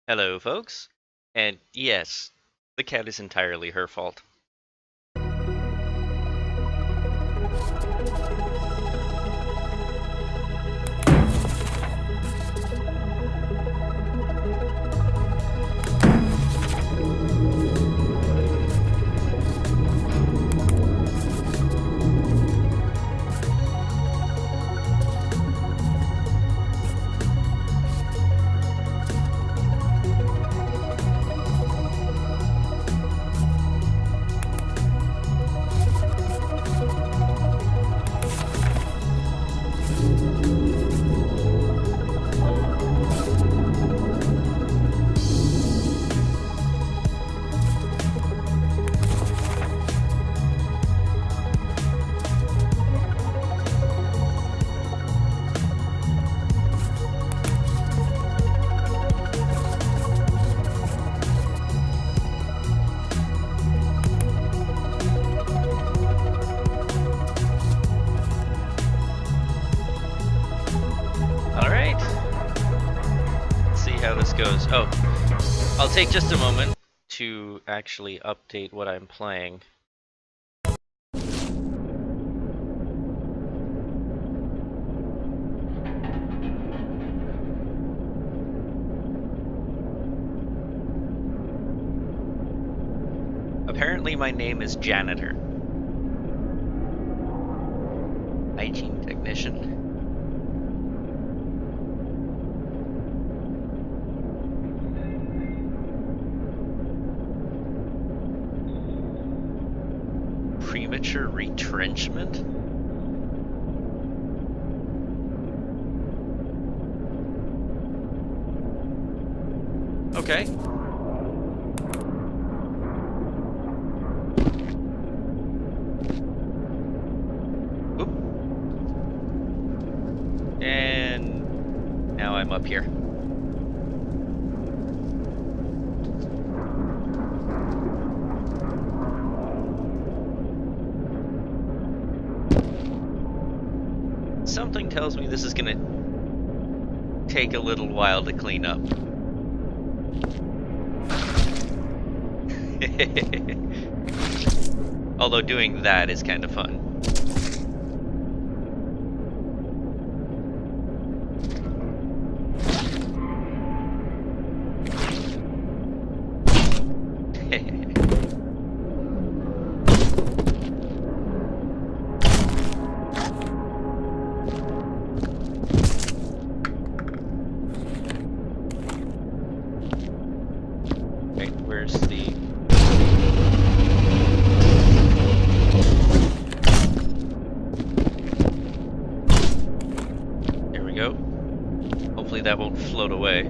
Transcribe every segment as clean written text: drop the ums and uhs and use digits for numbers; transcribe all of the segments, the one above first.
Hello, folks. And yes, the cat is entirely her fault. Alright. Let's see how this goes. Oh, I'll take just a moment to actually update what I'm playing. Apparently my name is Janitor. Hygiene Technician. Premature retrenchment? Okay. Oop. And now I'm up here. Something tells me this is gonna take a little while to clean up. Although doing that is kind of fun. Wait, where's the... There we go. Hopefully that won't float away.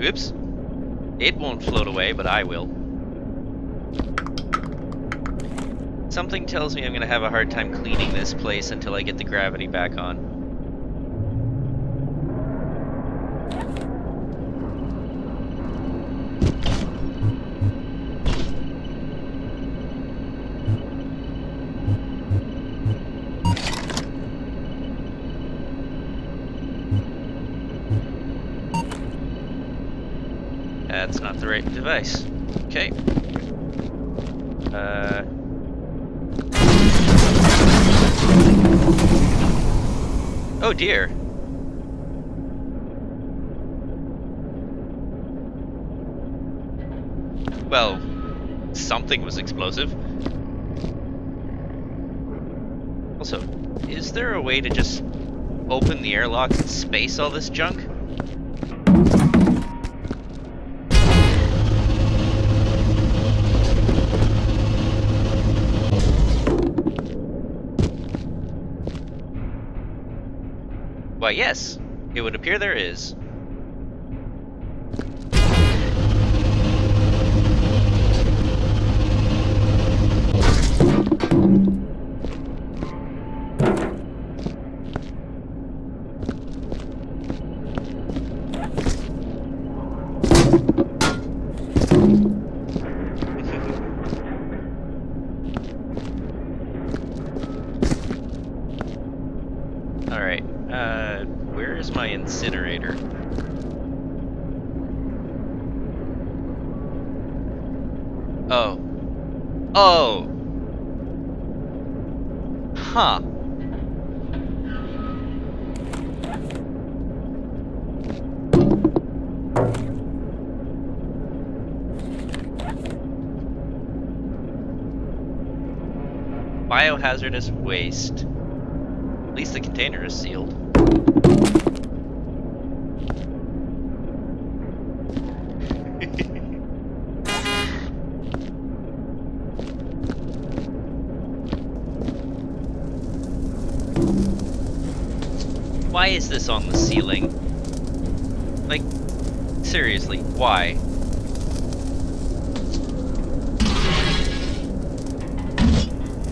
Oops. It won't float away, but I will. Something tells me I'm gonna have a hard time cleaning this place until I get the gravity back on. That's not the right device. Okay. Oh dear. Well, something was explosive. Also, is there a way to just open the airlock and space all this junk? Why, yes, it would appear there is. incinerator. Oh. Oh! Huh. Biohazardous waste. At least the container is sealed. Why is this on the ceiling? Like, seriously, why?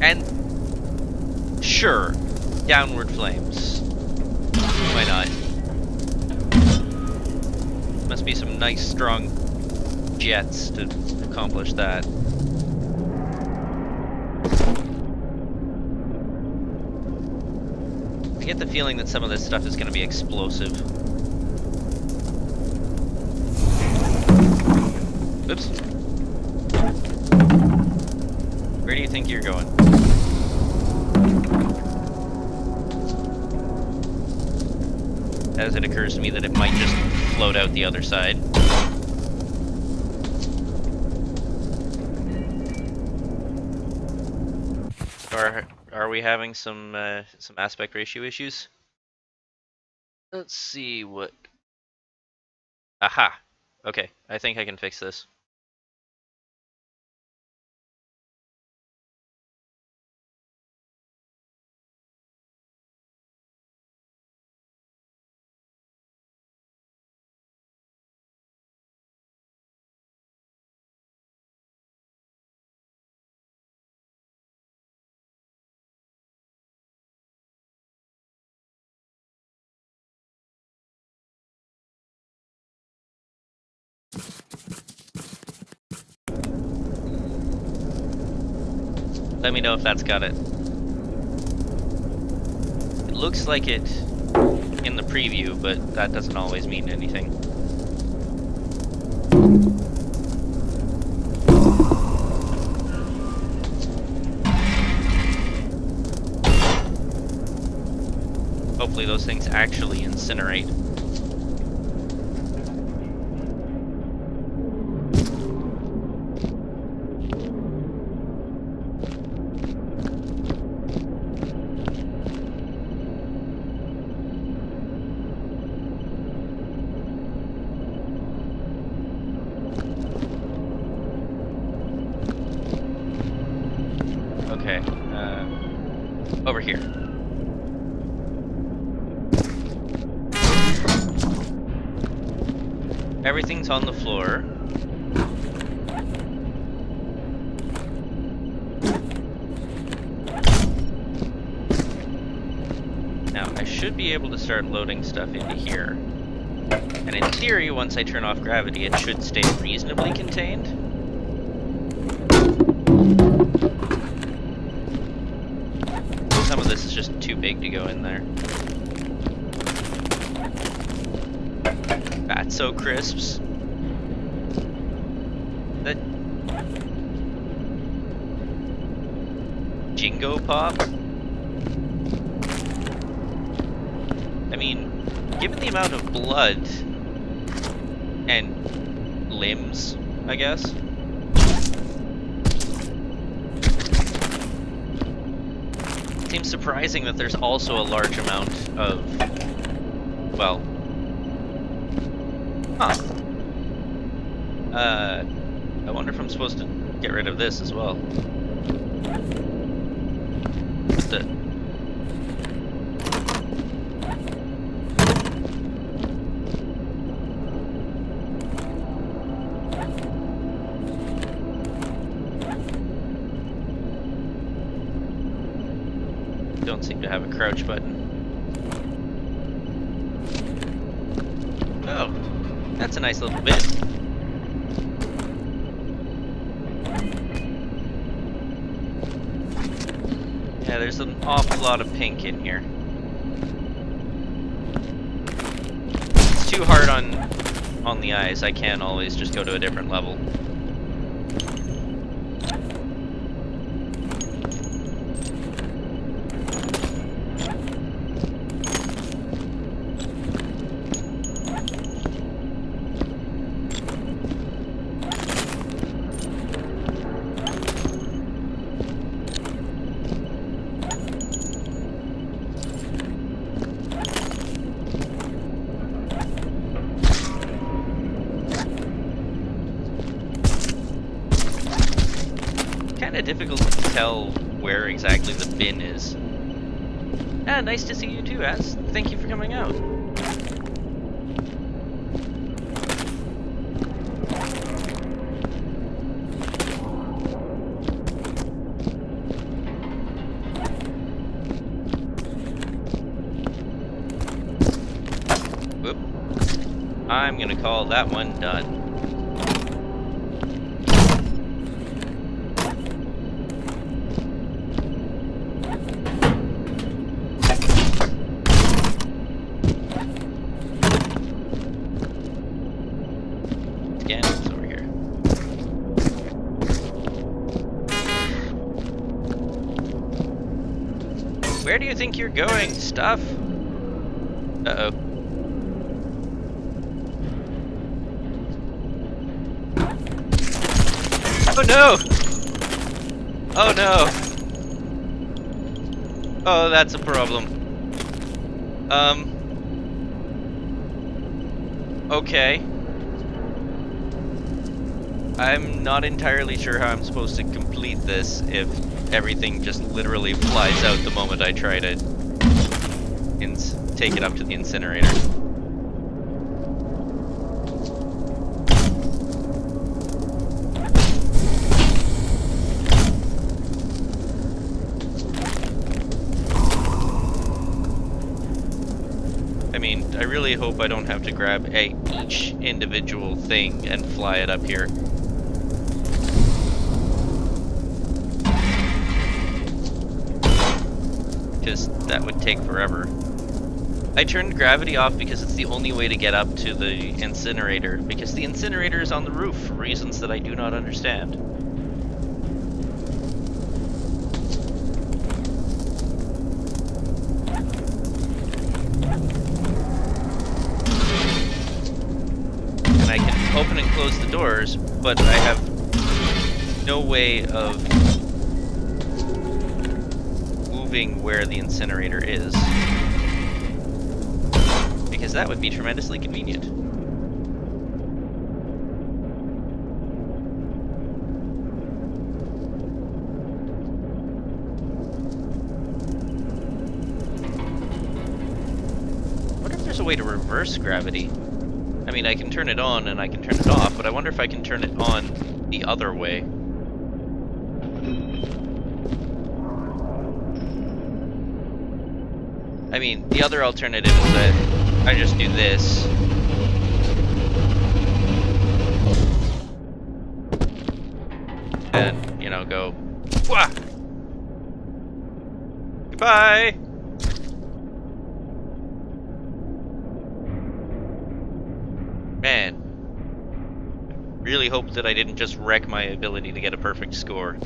And sure, downward flames. Why not? Must be some nice strong jets to accomplish that. I get the feeling that some of this stuff is going to be explosive. Oops. Where do you think you're going? As it occurs to me that it might just float out the other side. Are we having some aspect ratio issues? Let's see what... Aha! Okay, I think I can fix this. Let me know if that's got it. It looks like it in the preview, but that doesn't always mean anything. Hopefully those things actually incinerate. Okay, over here. Everything's on the floor. Now, I should be able to start loading stuff into here. And in theory, once I turn off gravity, it should stay reasonably contained. Some of this is just too big to go in there. Fatso crisps. That Jingo Pop. I mean, given the amount of blood and limbs, I guess. It seems surprising that there's also a large amount of, well, I wonder if I'm supposed to get rid of this as well. What the? Don't seem to have a crouch button. Oh, that's a nice little bit. Yeah, there's an awful lot of pink in here. too hard on the eyes, I can always just go to a different level. Kinda difficult to tell where exactly the bin is. Ah, nice to see you too, Az. Thank you for coming out. Whoop. I'm gonna call that one done. Where do you think you're going, stuff? Uh-oh. Oh no! Oh no! Oh, that's a problem. Okay. I'm not entirely sure how I'm supposed to complete this if everything just literally flies out the moment I try to take it up to the incinerator. I mean, I really hope I don't have to grab each individual thing and fly it up here. Because that would take forever. I turned gravity off because it's the only way to get up to the incinerator, because the incinerator is on the roof for reasons that I do not understand. And I can open and close the doors, but I have no way of where the incinerator is, because that would be tremendously convenient. I wonder if there's a way to reverse gravity. I mean, I can turn it on and I can turn it off, but I wonder if I can turn it on the other way. I mean, the other alternative is that I just do this. And, you know, go, wah! Goodbye! Man. Really hope that I didn't just wreck my ability to get a perfect score.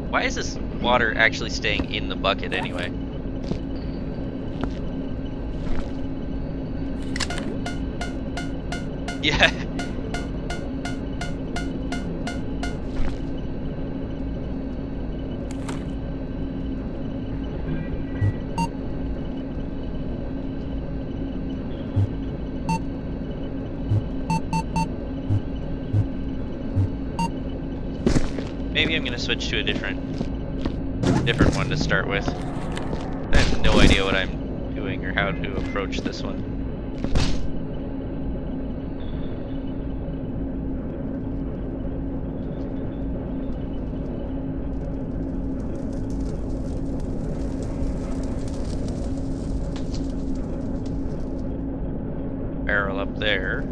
Why is this water actually staying in the bucket anyway? Yeah. Maybe I'm gonna switch to a different one to start with. I have no idea what I'm doing or how to approach this one. barrel up there.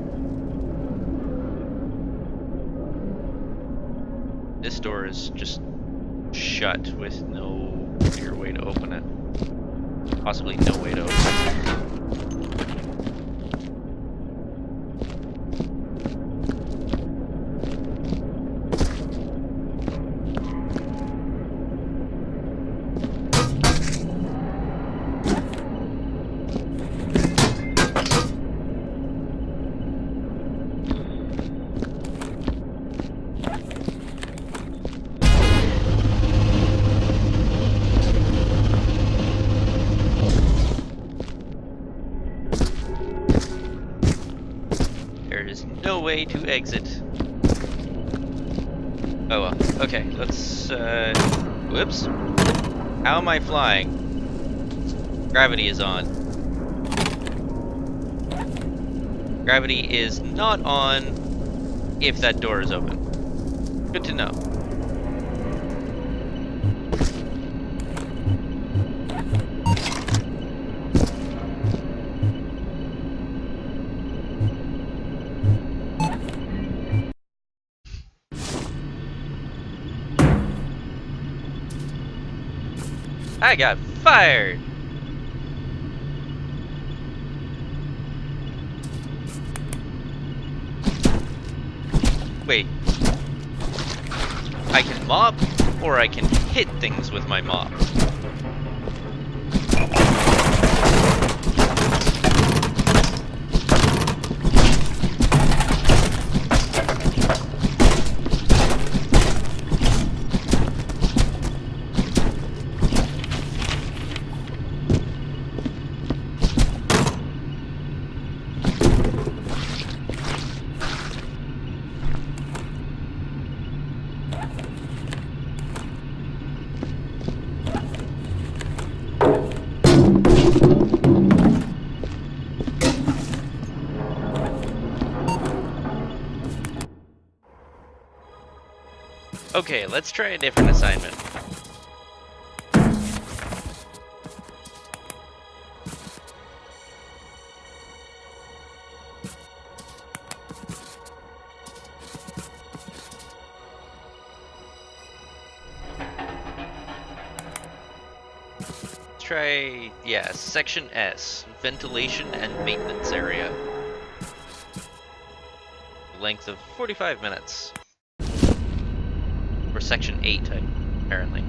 This door is just shut with no clear way to open it. Possibly no way to open it. No way to exit. Oh well. Okay, let's whoops. How am I flying? Gravity is on. Gravity is not on if that door is open. Good to know. I got fired! Wait. I can mop, or I can hit things with my mop. Okay, let's try a different assignment. Let's try, yeah, Section S, Ventilation and Maintenance Area. Length of 45 minutes. Or Section 8, apparently.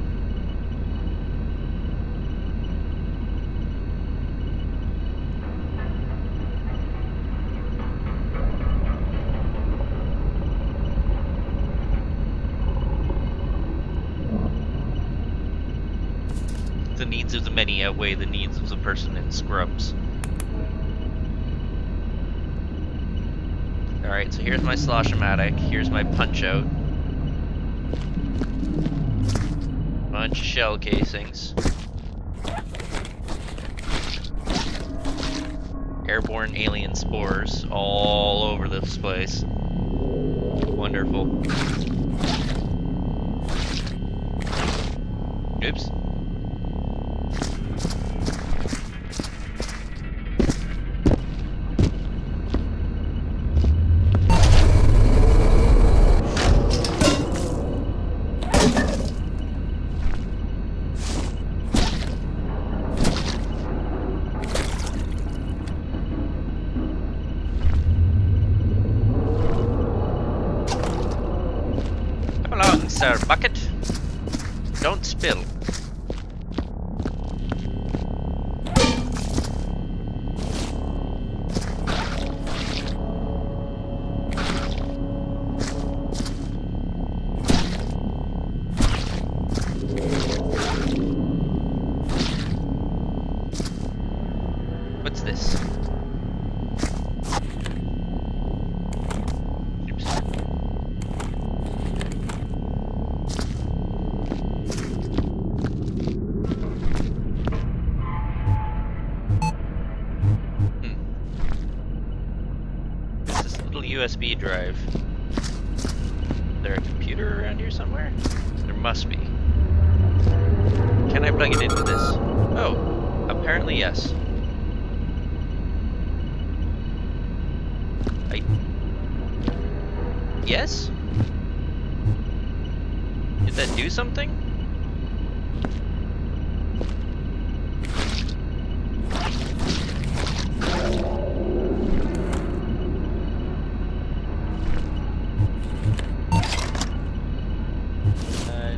The needs of the many outweigh the needs of the person in scrubs. Alright, so here's my slosh-o-matic, here's my punch-out. Bunch of shell casings. Airborne alien spores all over this place. Wonderful. Oops. Sir Bucket, don't spill. What's this? USB drive. Is there a computer around here somewhere? There must be. Can I plug it into this? Oh, apparently yes. Yes? Did that do something?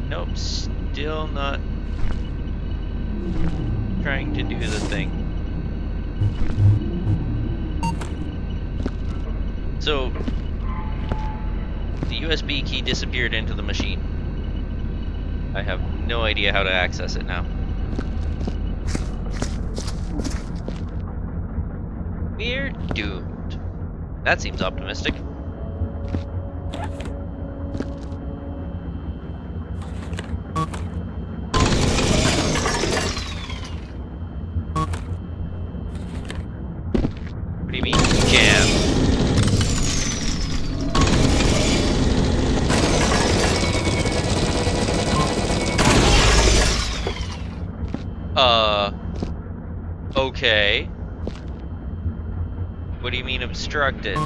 Nope, still not trying to do the thing. So, the USB key disappeared into the machine. I have no idea how to access it now. We're doomed. That seems optimistic. What do you mean, jam? Okay. What do you mean obstructed?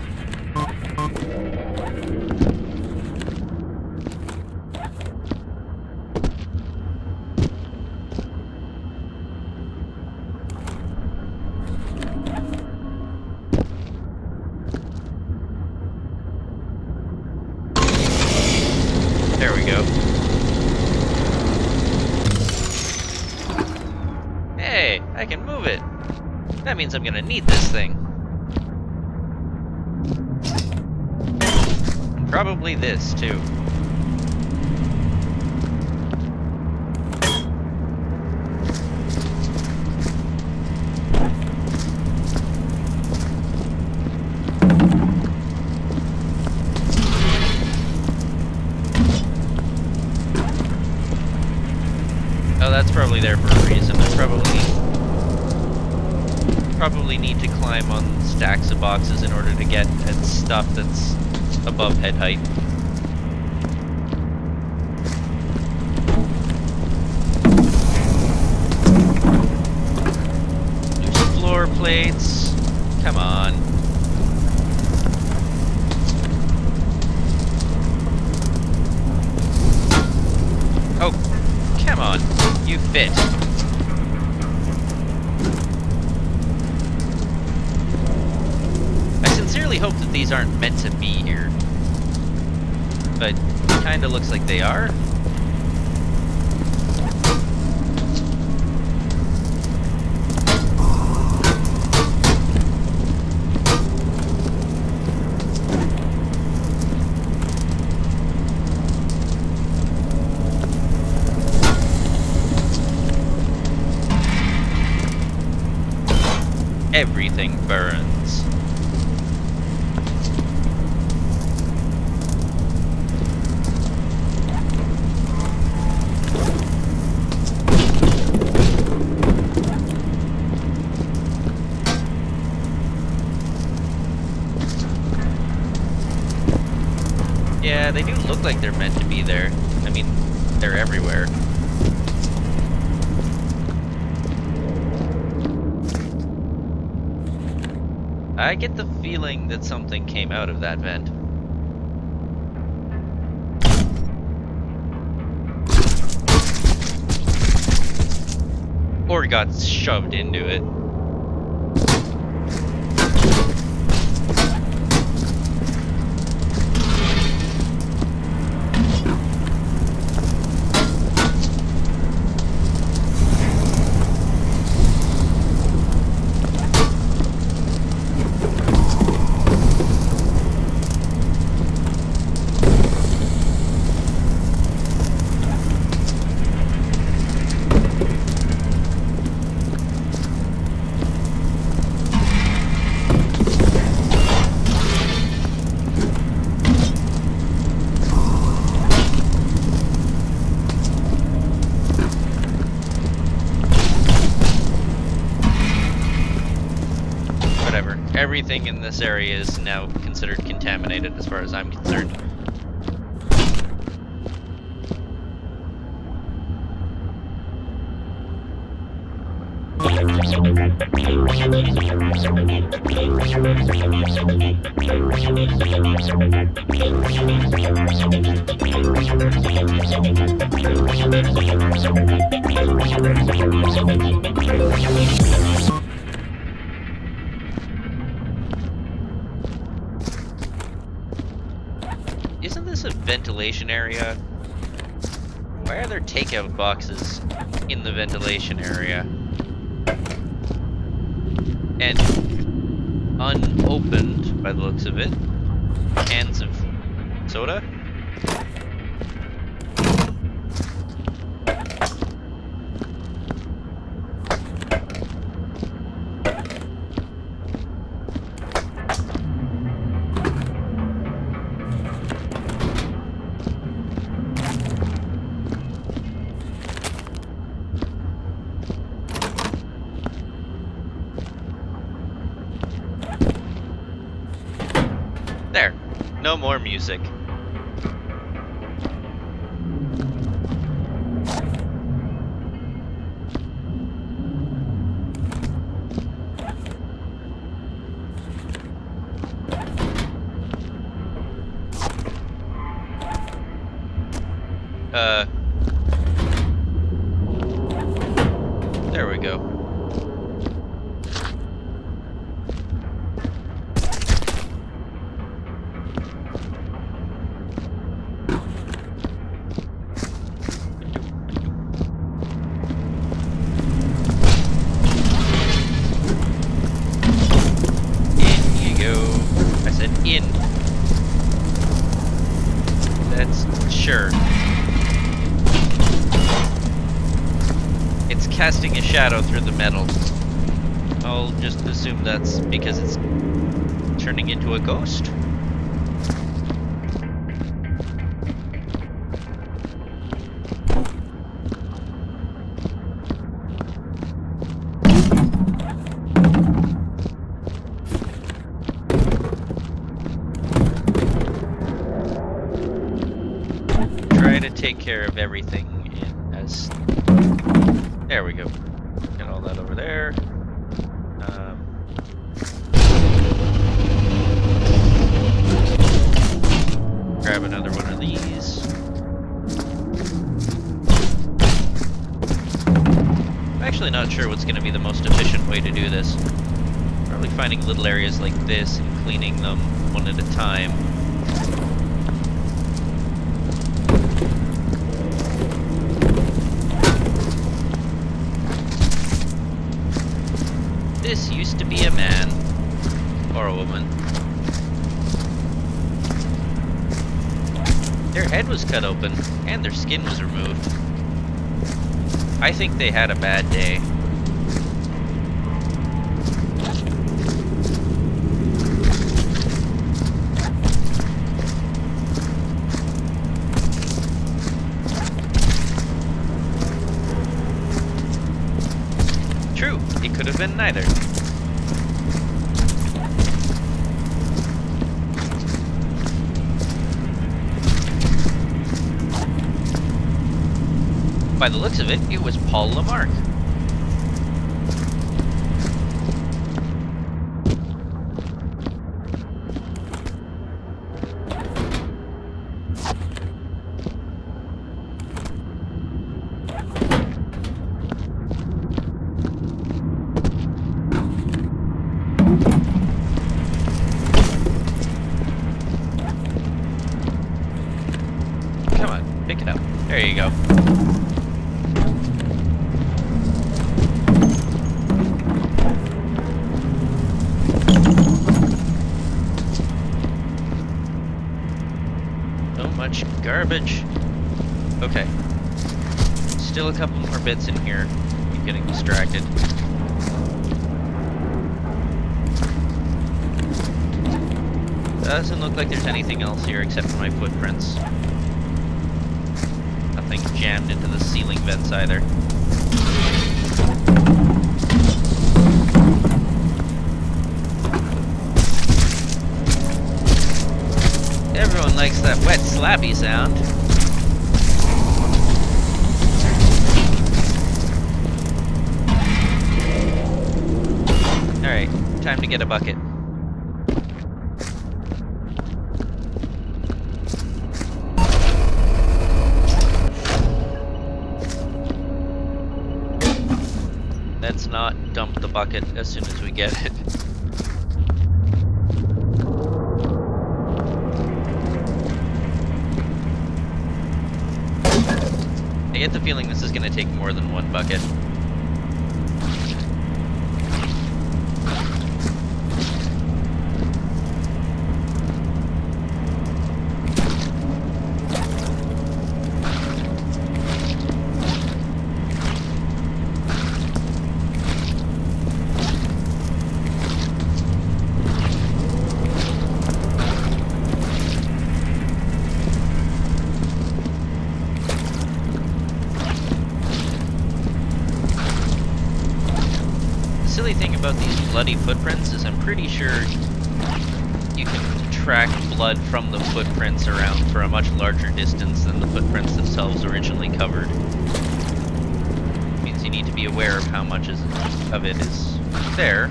There we go. Hey, I can move it. That means I'm gonna need this thing. And probably this, too. Oh, that's probably there for a reason. I probably need to climb on stacks of boxes in order to get at stuff that's above head height. Loose floor plates. Come on. Oh, come on. You fit. I sincerely hope that these aren't meant to be here. But it kinda looks like they are. Everything burns. Yeah, they do look like they're meant to be there. I mean, they're everywhere. I get the feeling that something came out of that vent. Or got shoved into it. Everything in this area is now considered contaminated as far as I'm concerned. Isn't this a ventilation area? Why are there takeout boxes in the ventilation area? And unopened, by the looks of it, cans of soda? There. No more music. There we go. In. That's sure. It's casting a shadow through the metal. I'll just assume that's because it's turning into a ghost. Take care of everything in as... There we go. Get all that over there. Grab another one of these. I'm actually not sure what's going to be the most efficient way to do this. Probably finding little areas like this and cleaning them one at a time. This used to be a man, or a woman. Their head was cut open, and their skin was removed. I think they had a bad day. True, it could have been neither. By the looks of it, it was Paul Lamarck. Come on, pick it up. There you go. Garbage. Okay. Still a couple more bits in here. I'm getting distracted. Doesn't look like there's anything else here except for my footprints. Nothing jammed into the ceiling vents either. Everyone likes that wet, slappy sound. time to get a bucket. Let's not dump the bucket as soon as we get it. I get the feeling this is going to take more than one bucket. Silly thing about these bloody footprints is I'm pretty sure you can track blood from the footprints around for a much larger distance than the footprints themselves originally covered. It means you need to be aware of how much of it is there,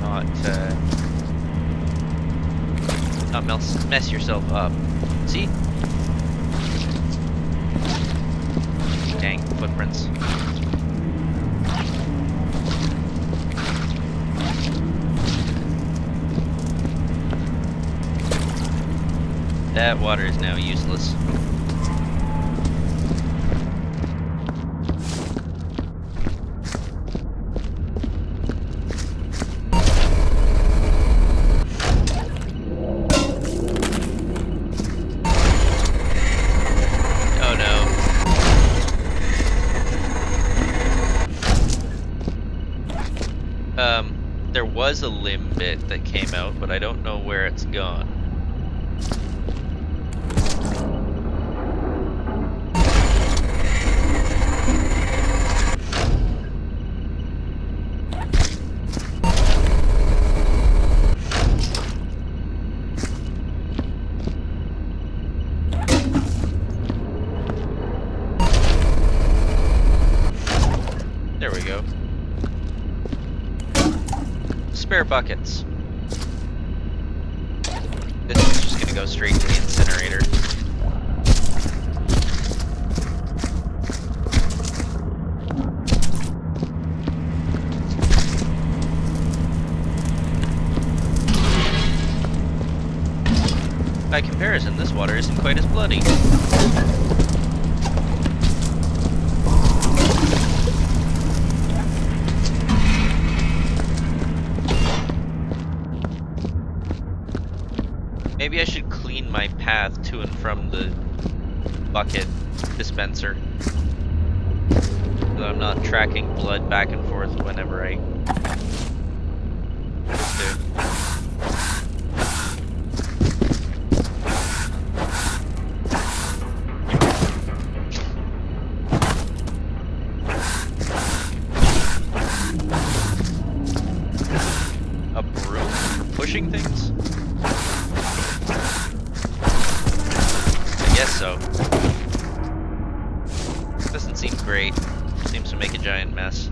not mess yourself up. See? Dang, footprints. That water is now useless. Oh no. There was a limb bit that came out, but I don't know where it's gone. There we go. Spare buckets. This is just gonna go straight to the incinerator. By comparison, this water isn't quite as bloody. Maybe I should clean my path to and from the bucket dispenser, so I'm not tracking blood back and forth whenever I do. A broom for pushing things? I guess so. Doesn't seem great. Seems to make a giant mess.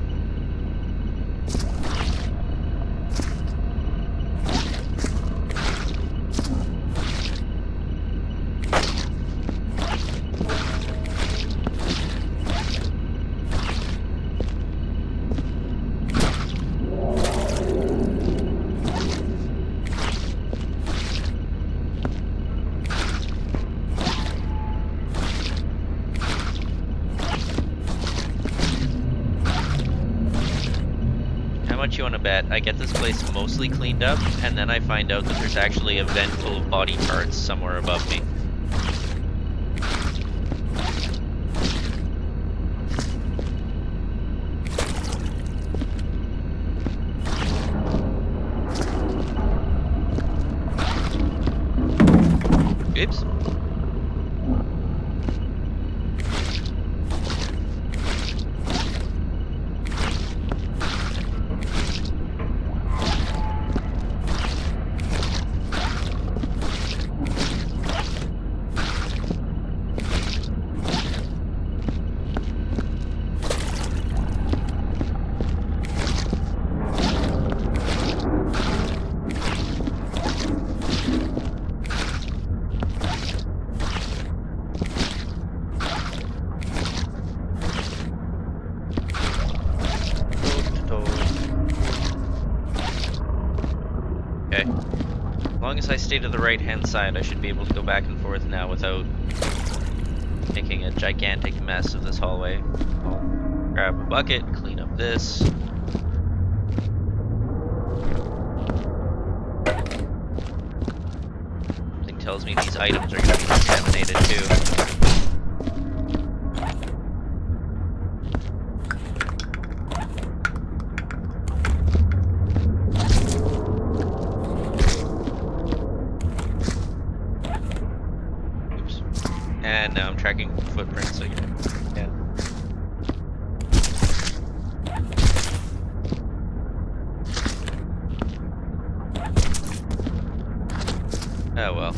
How much you want to bet I get this place mostly cleaned up, and then I find out that there's actually a vent full of body parts somewhere above me? Oops. Okay. As long as I stay to the right-hand side, I should be able to go back and forth now without making a gigantic mess of this hallway. I'll grab a bucket, clean up this. Something tells me these items are going to be contaminated too. And now I'm tracking footprints again. Yeah. Oh well.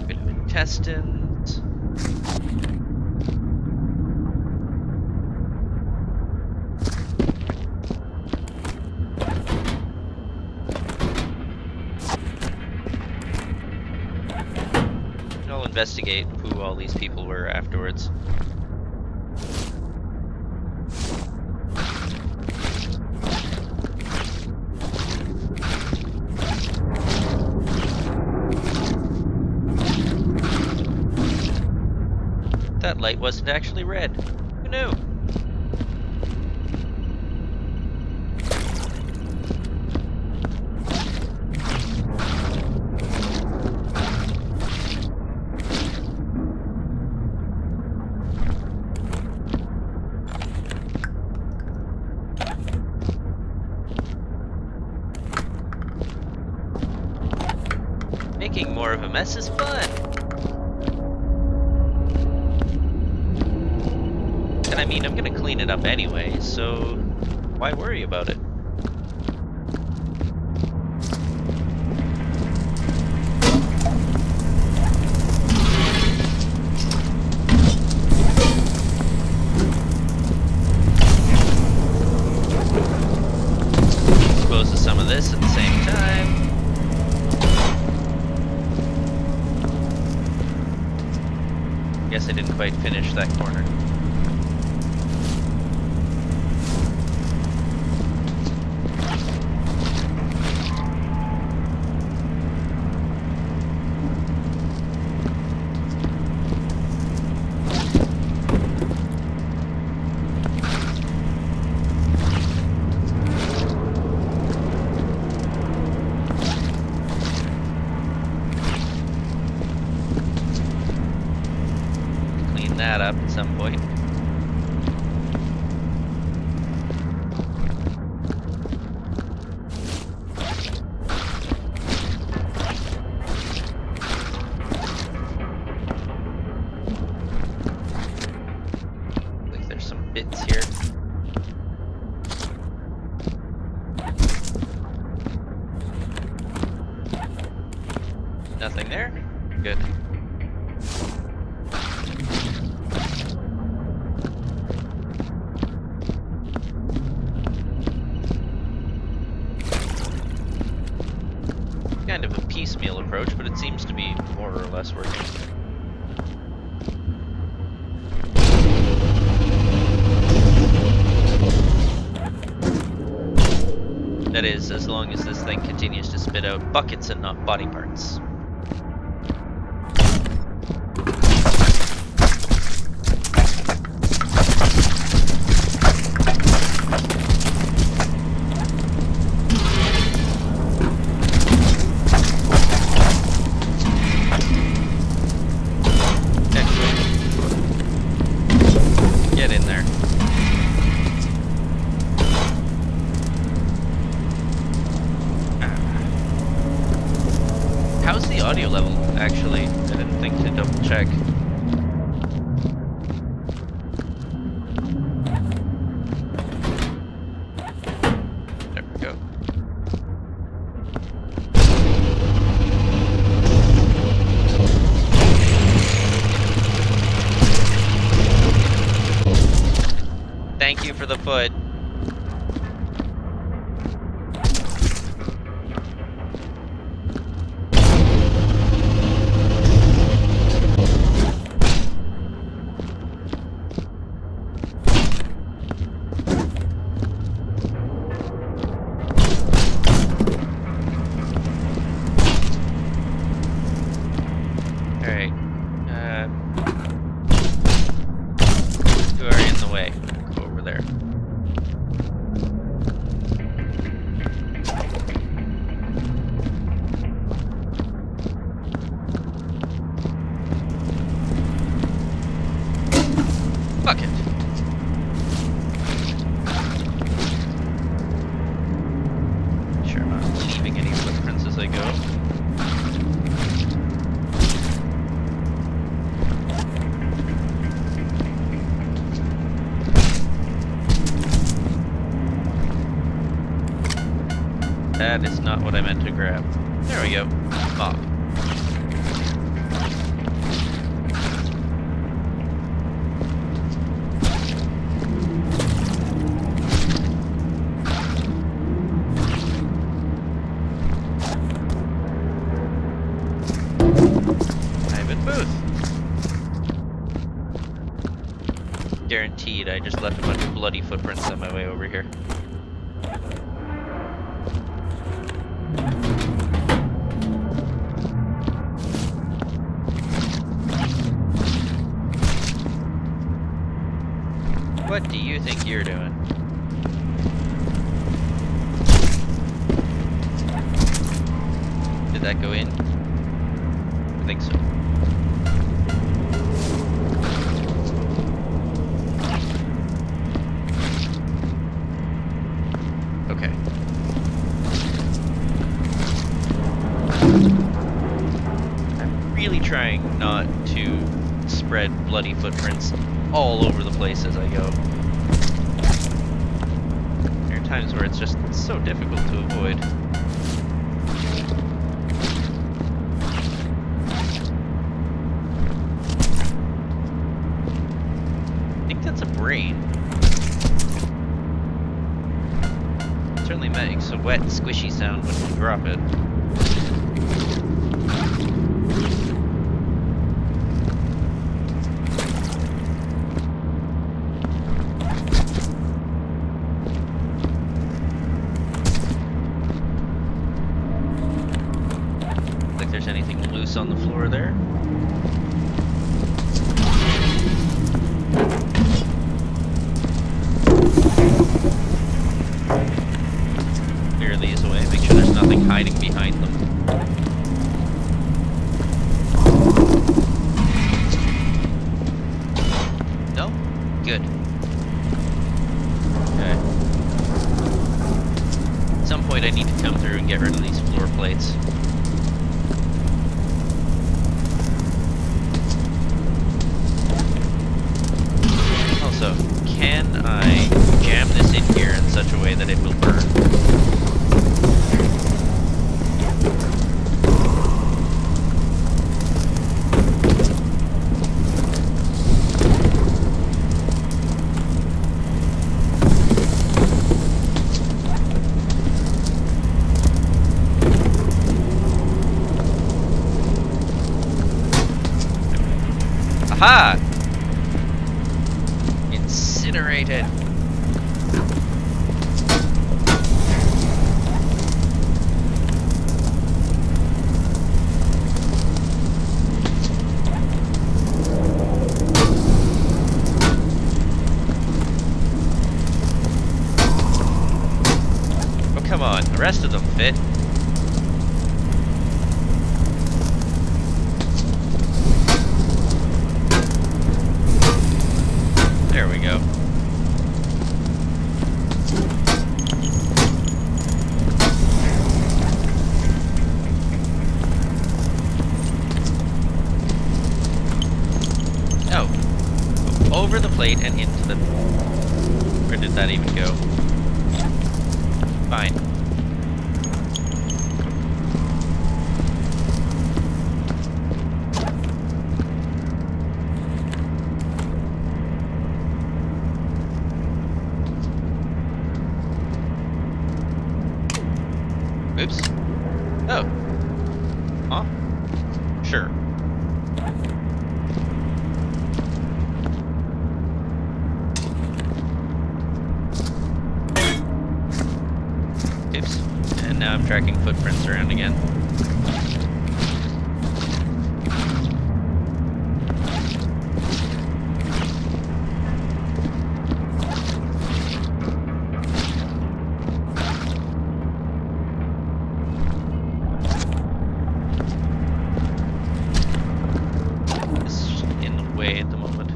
Bit of intestines. I'll investigate who all these people were afterwards. That light wasn't actually red. Who knew? Making more of a mess is fun. And I mean, I'm gonna clean it up anyway, so why worry about it? Dispose of some of this at the same time. Guess I didn't quite finish that corner. That up at some point. Like there's some bits here. Nothing there? Good. Kind of a piecemeal approach, but it seems to be more or less working. That is, as long as this thing continues to spit out buckets and not body parts. Get in there. How's the audio level, actually? I didn't think to double check. There we go. Thank you for the foot. sure I'm not leaving any footprints as I go. That is not what I meant to grab. There we go. Mob. Guaranteed, I just left a bunch of bloody footprints on my way over here. What do you think you're doing? Did that go in? I think so. Okay. I'm really trying not to spread bloody footprints all over the place as I go. There are times where it's just so difficult to avoid. I think that's a brain. Certainly makes a wet, squishy sound when you drop it. Like there's anything loose on the floor there. Clear these away, make sure there's nothing hiding behind them. No? Good. Okay. At some point I need to come through and get rid of these floor plates. Also, can I jam this in here in such a way that it will burn? Aha! Incinerated. Oh, come on. The rest of them fit. There we go. Oh. Over the plate and into the... Where did that even go? Fine. Oops. Oh. Huh? Sure. Oops. And now I'm tracking footprints around again. At the moment.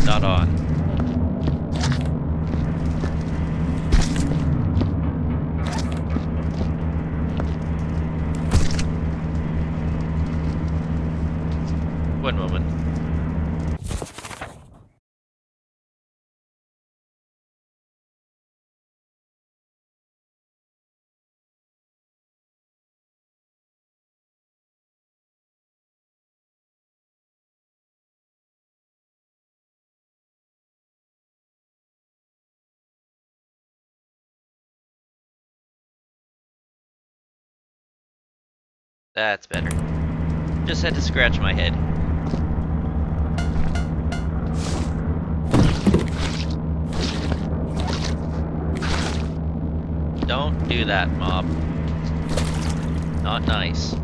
Not on. One moment. That's better. Just had to scratch my head. Don't do that, mob. Not nice.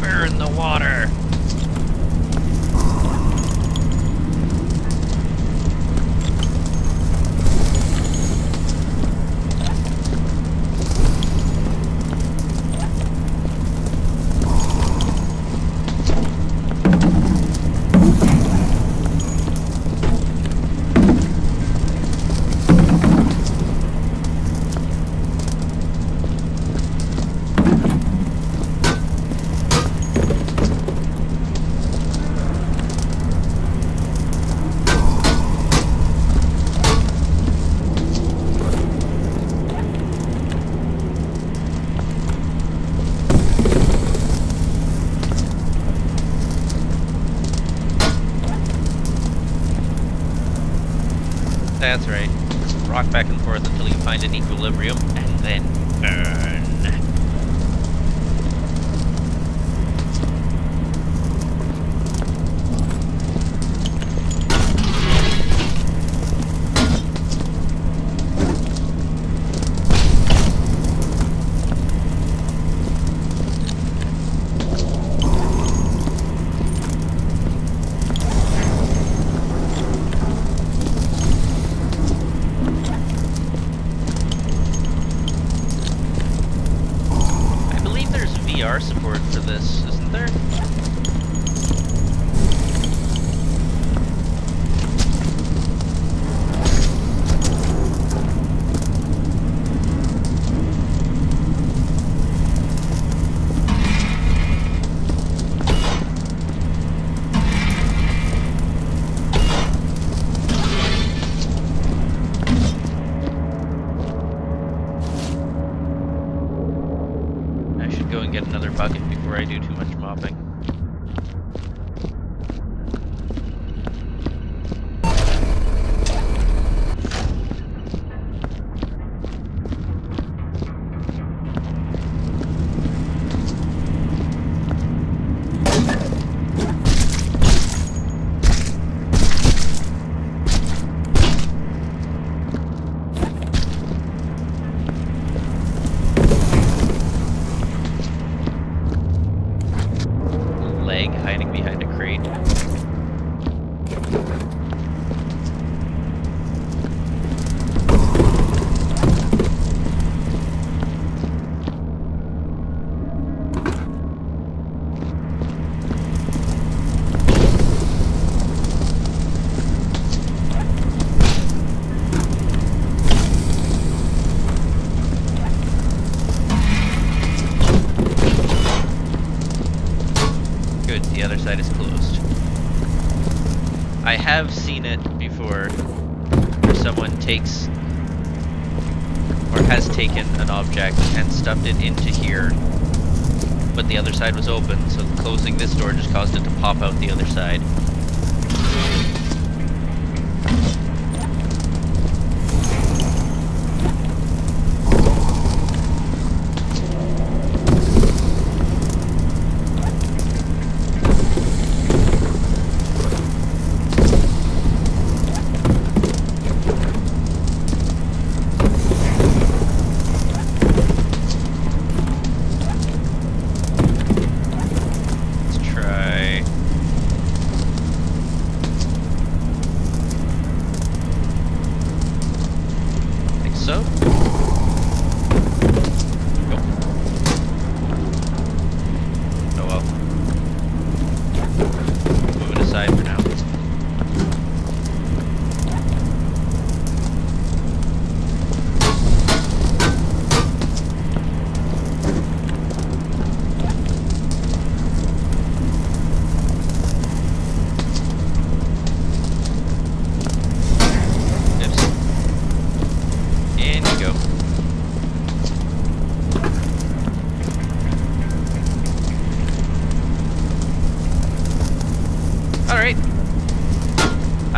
Burn the water! That's right. Rock back and forth until you find an equilibrium, and then burn. VR support for this, isn't there? Go and get another bucket before I do too much mopping. Hiding behind a crate. Good, the other side is closed. I have seen it before, where someone takes, or has taken an object and stuffed it into here, but the other side was open, so closing this door just caused it to pop out the other side.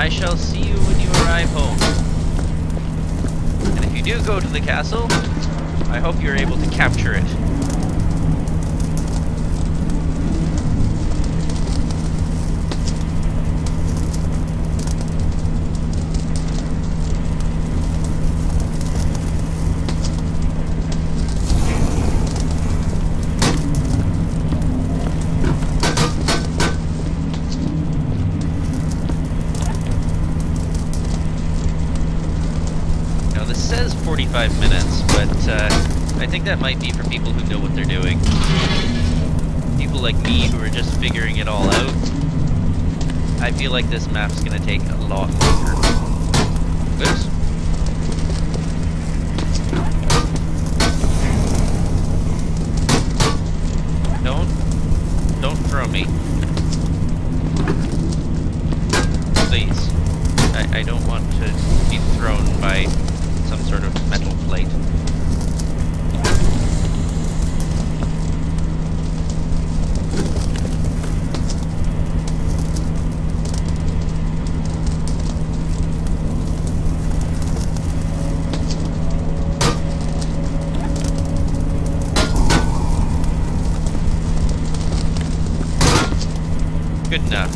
I shall see you when you arrive home. And if you do go to the castle, I hope you're able to capture it. Now this says 45 minutes, but I think that might be for people who know what they're doing. People like me who are just figuring it all out. I feel like this map's gonna take a lot longer. Oops. Don't throw me. Please. I don't want to be thrown by some sort of metal plate. Good enough.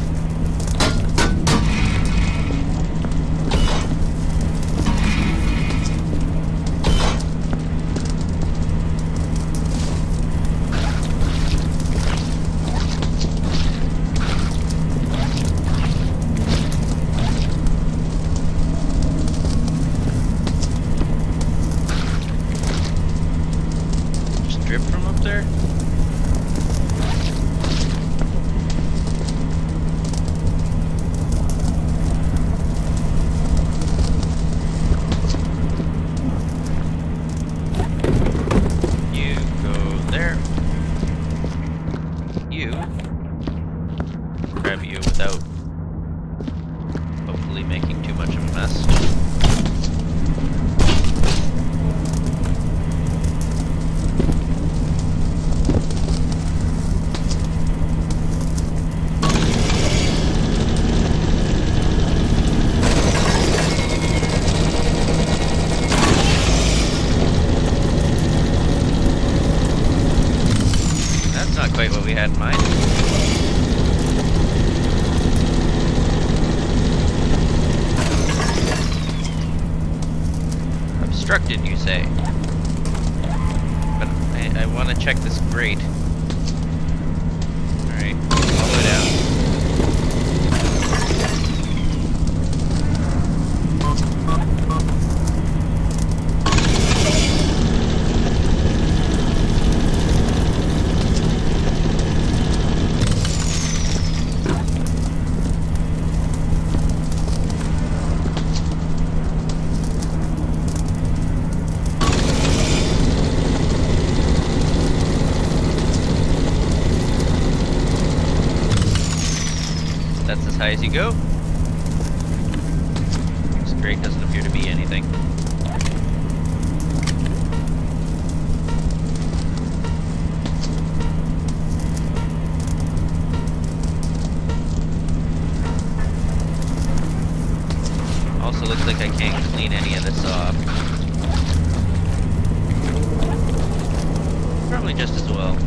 Just drip from up there? Grab you without hopefully making too much of a mess. That's not quite what we had in mind. Obstructed, you say? But I want to check this grate. Alright, all the way down. That's as high as you go. This grate doesn't appear to be anything. Also looks like I can't clean any of this off. Probably just as well.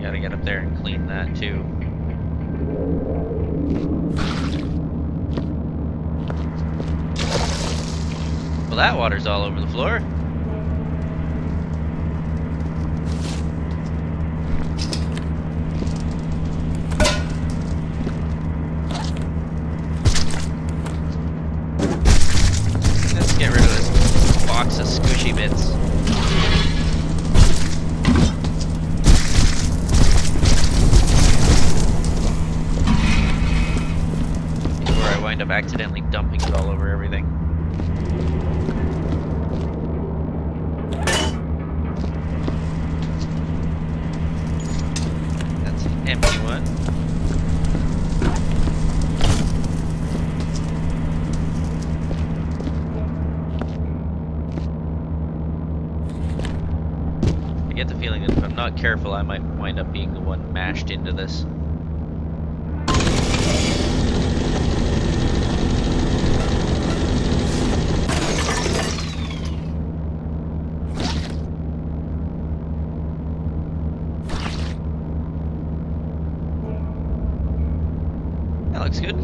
Gotta get up there and clean that too. Well, that water's all over the floor. Let's get rid of this box of squishy bits. Wind up accidentally dumping it all over everything. That's an empty one. If I'm not careful, I might wind up being the one mashed into this. That looks good.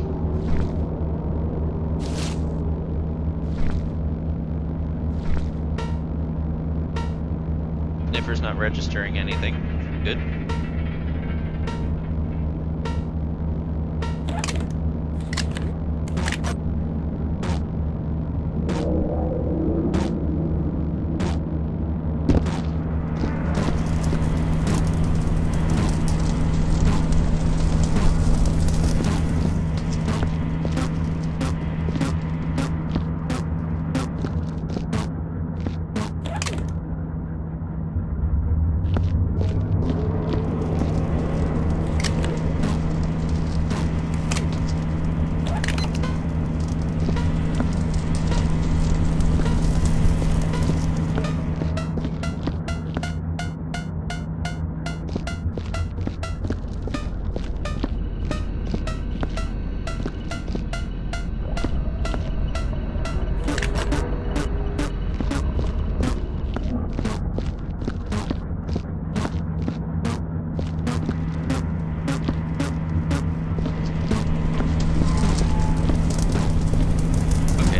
Sniffer's not registering anything. Good.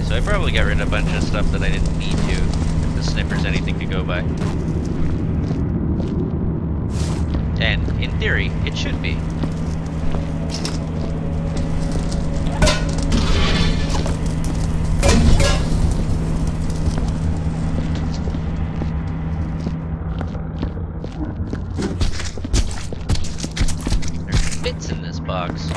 I probably got rid of a bunch of stuff that I didn't need to, if the sniffer's anything to go by. And, in theory, it should be. There's bits in this box.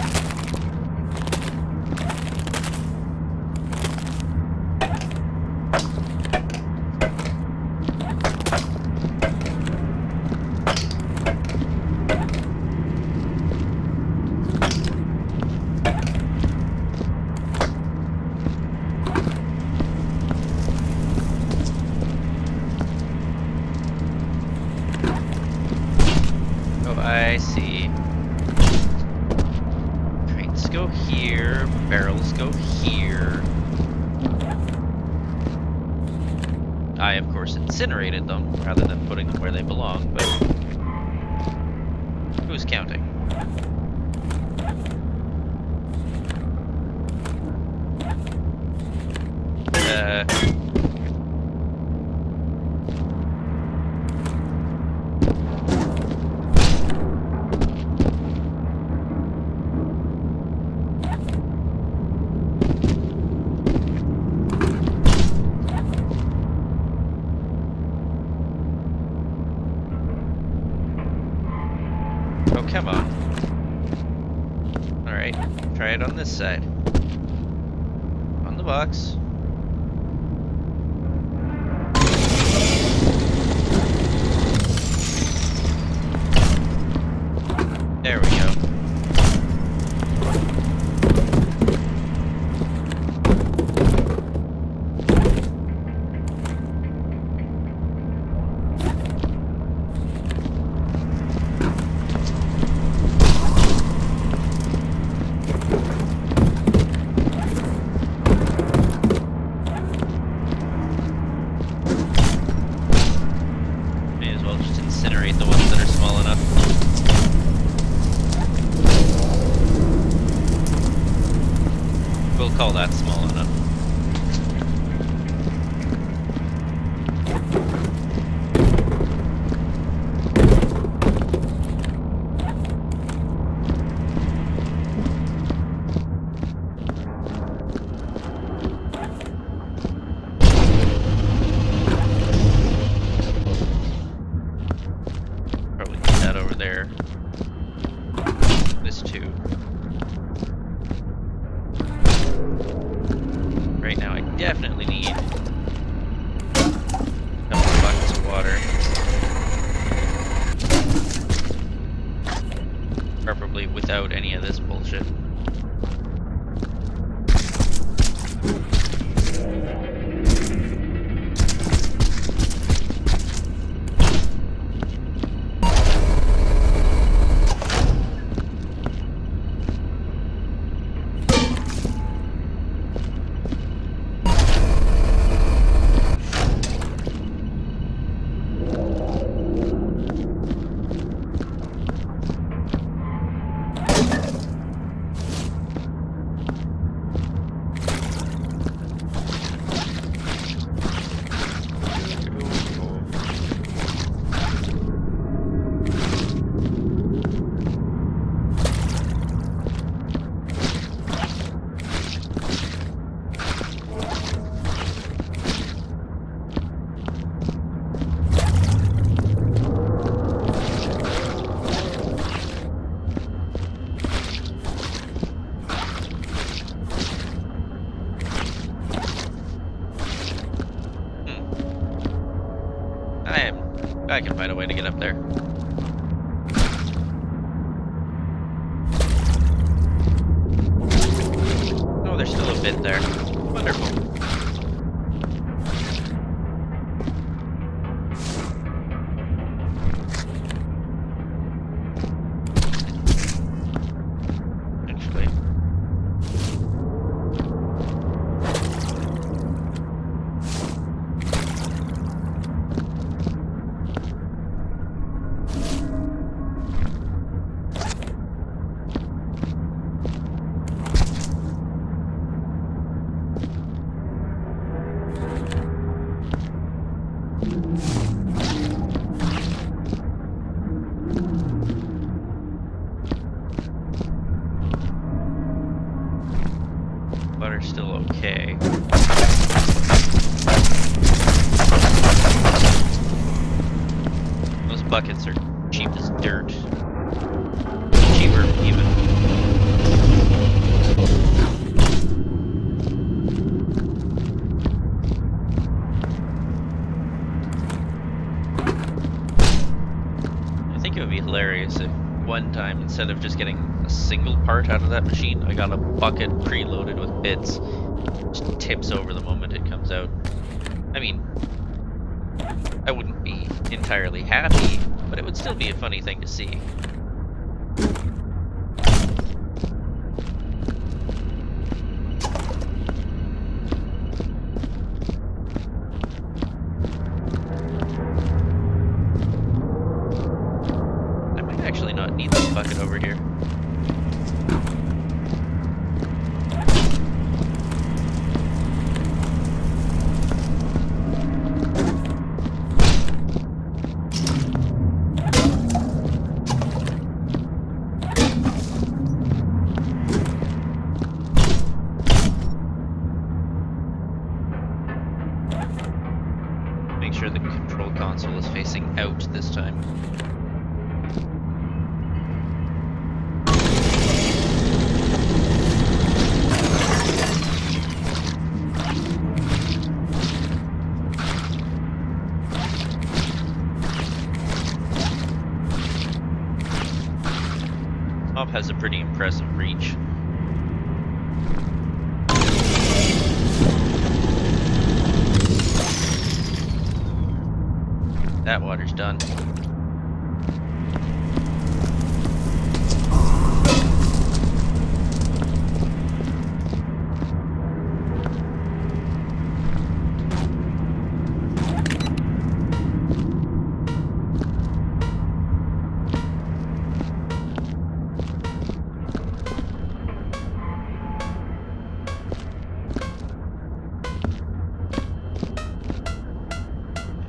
I see. Crates go here, barrels go here. I, of course, incinerated them rather than putting them where they belong, but who's counting? Oh, come on. Alright, try it on this side. On the box. There we go. Incinerate the ones that are small enough. We'll call that small enough. There. This too. Right now I definitely need a couple of buckets of water. Preferably without any of this bullshit. I can find a way to get up there. Oh, there's still a bit there. Wonderful. Butter's still okay. Those buckets are cheap as dirt. Cheaper, even. I think it would be hilarious if one time, instead of just getting a single part out of that machine, I got a bucket preloaded with bits. Just tips over the moment it comes out. I mean, I wouldn't be entirely happy, but it would still be a funny thing to see. I might actually not need this bucket over here. Make sure the control console is facing out this time. Top has a pretty impressive reach. That water's done.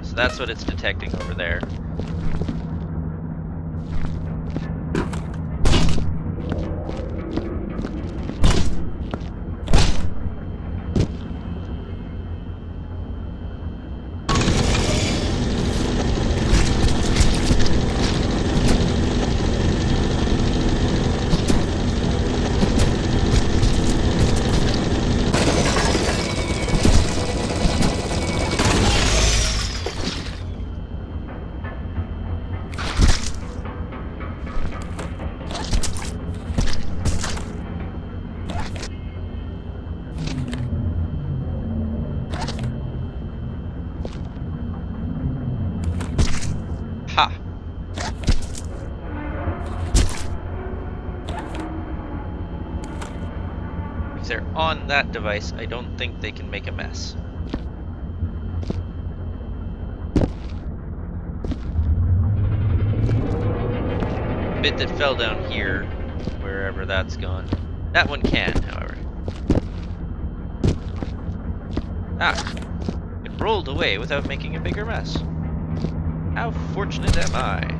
So that's what it's detecting over there. Ha! If they're on that device, I don't think they can make a mess. Bit that fell down here, wherever that's gone. That one can, however. Ah! It rolled away without making a bigger mess. How fortunate am I?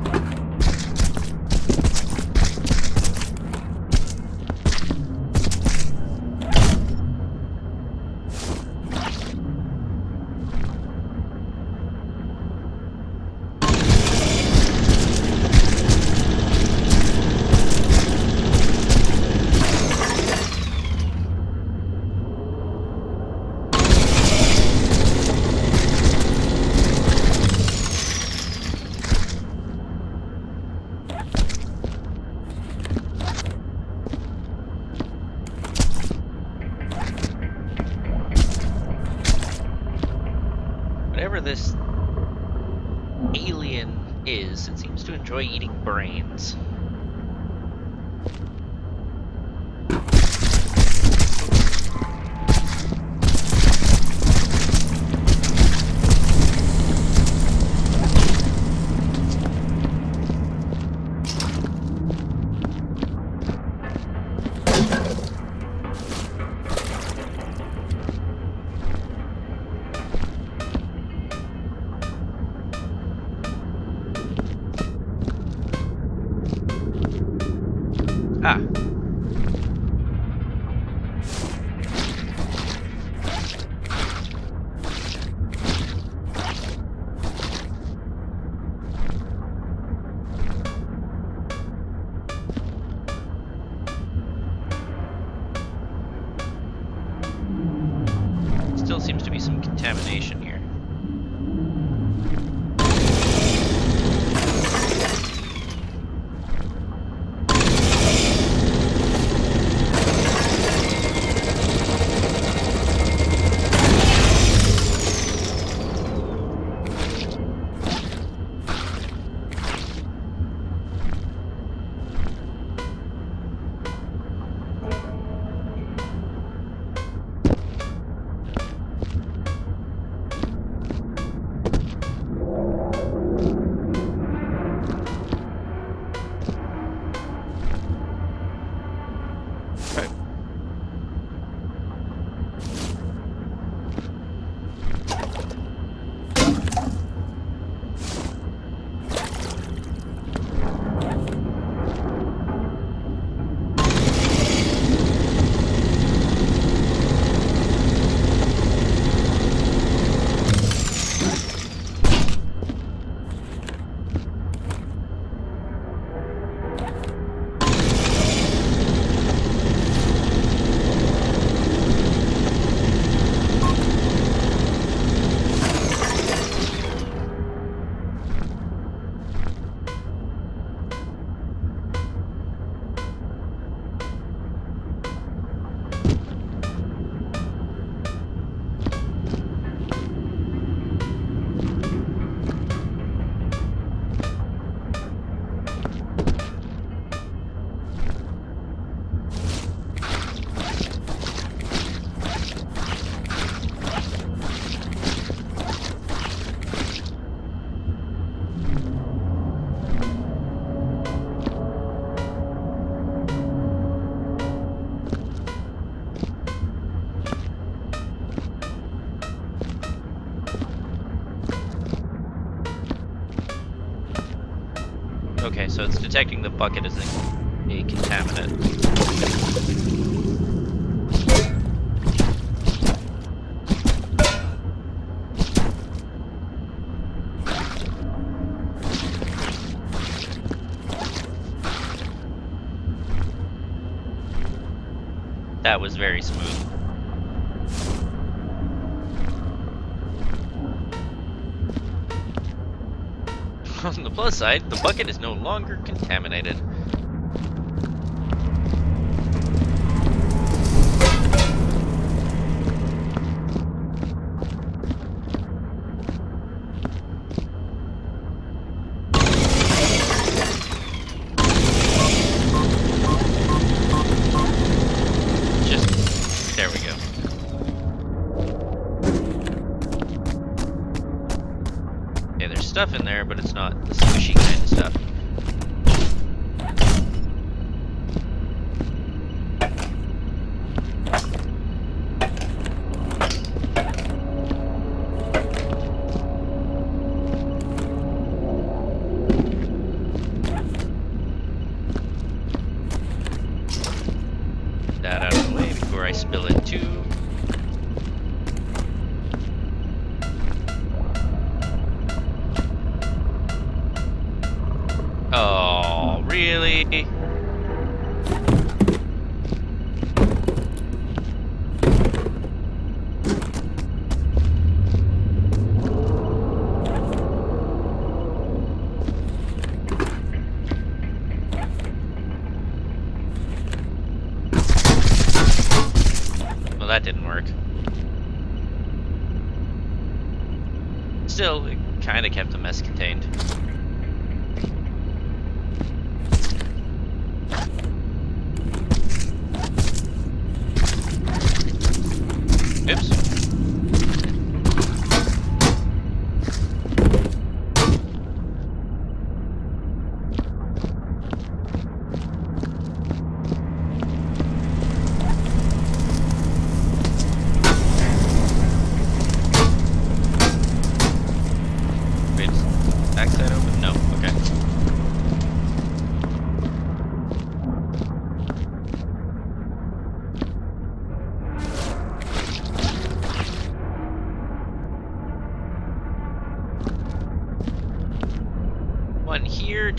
brains. It seems to enjoy eating brains. Ah. Still seems to be some contamination here. Okay, so it's detecting the bucket as a contaminant. That was very smooth. On the plus side, the bucket is no longer contaminated. There we go. Okay, there's stuff in there, but it's not the squishy kind of stuff. That out of the way before I spill it too. Oh, really? Well, that didn't work. Still, it kind of kept the mess contained.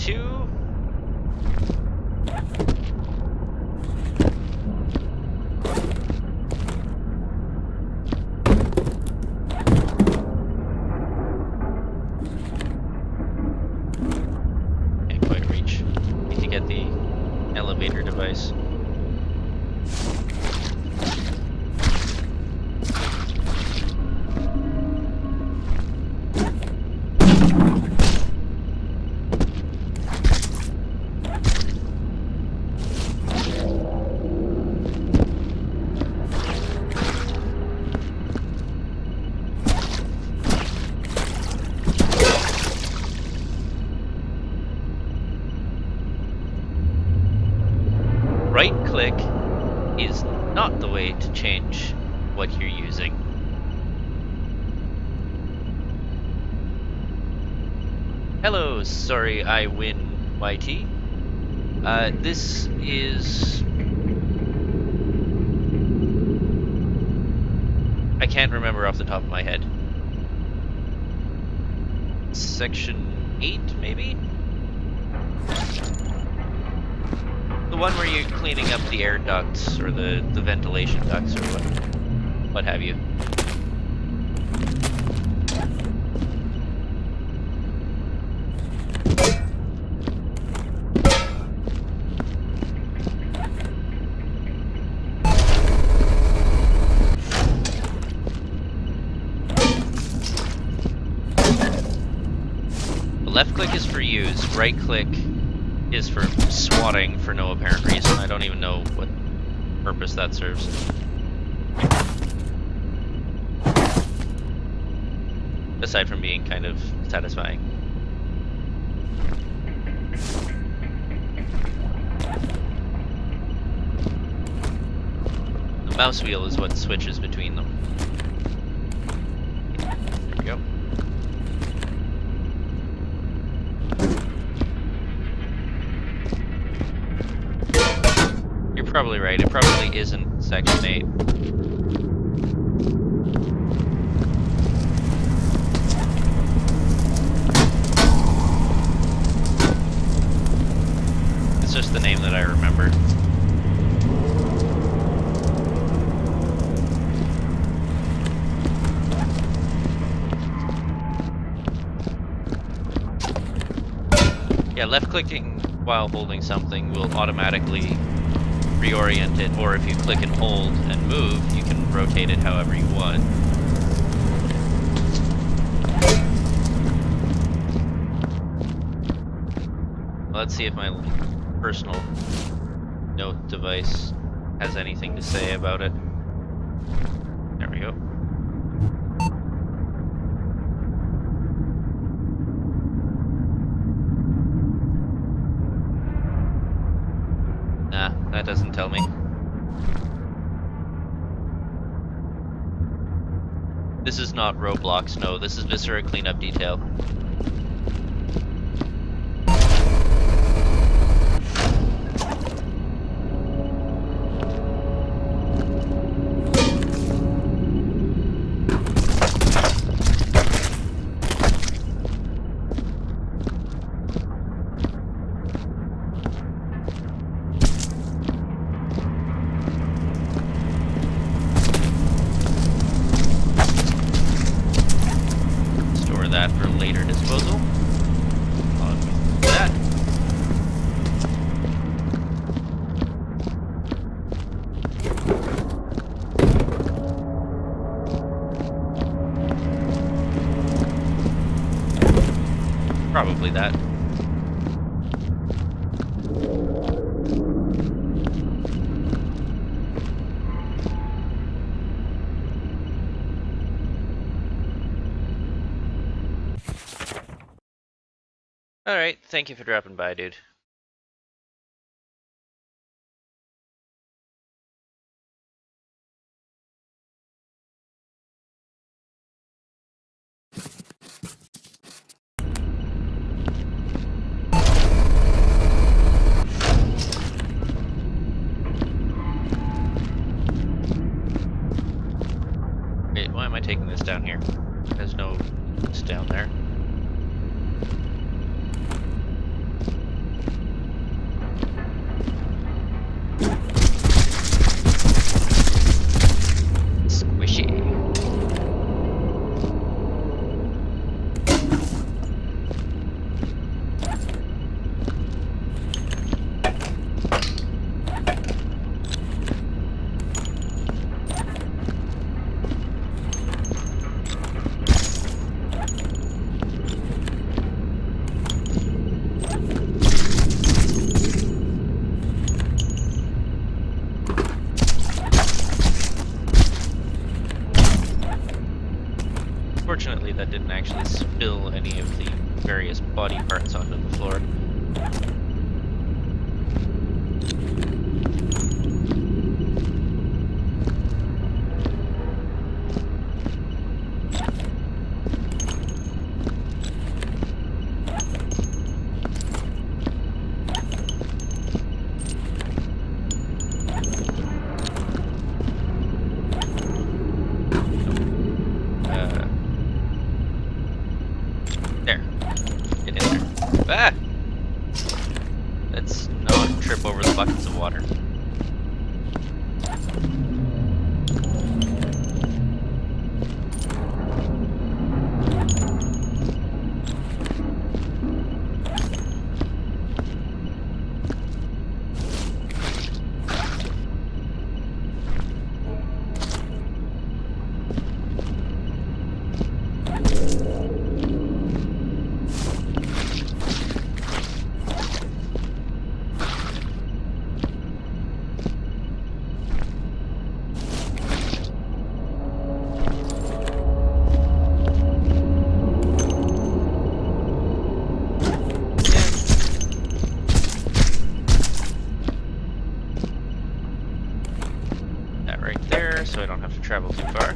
2. Can't quite reach. Need to get the elevator device. Right click is not the way to change what you're using. Hello, sorry I win YT. This is... I can't remember off the top of my head. Section 8, maybe? The one where you're cleaning up the air ducts or the ventilation ducts or what have you. Left click is for use, right click is for swatting for no apparent reason. I don't even know what purpose that serves. Aside from being kind of satisfying. The mouse wheel is what switches between them. There we go. You're probably right, it probably isn't Section 8. It's just the name that I remember. Yeah, left clicking while holding something will automatically reorient it, or if you click and hold and move, you can rotate it however you want. Let's see if my personal note device has anything to say about it. There we go. Nah, that doesn't tell me. This is not Roblox, no, this is Viscera Cleanup Detail. That for later disposal. I'll use that. Probably that. Alright, thank you for dropping by, dude. Wait, why am I taking this down here? There's no... it's down there. actually spill any of the various body parts onto the floor. There. Get in there. Ah! Let's not trip over the buckets of water. So I don't have to travel too far.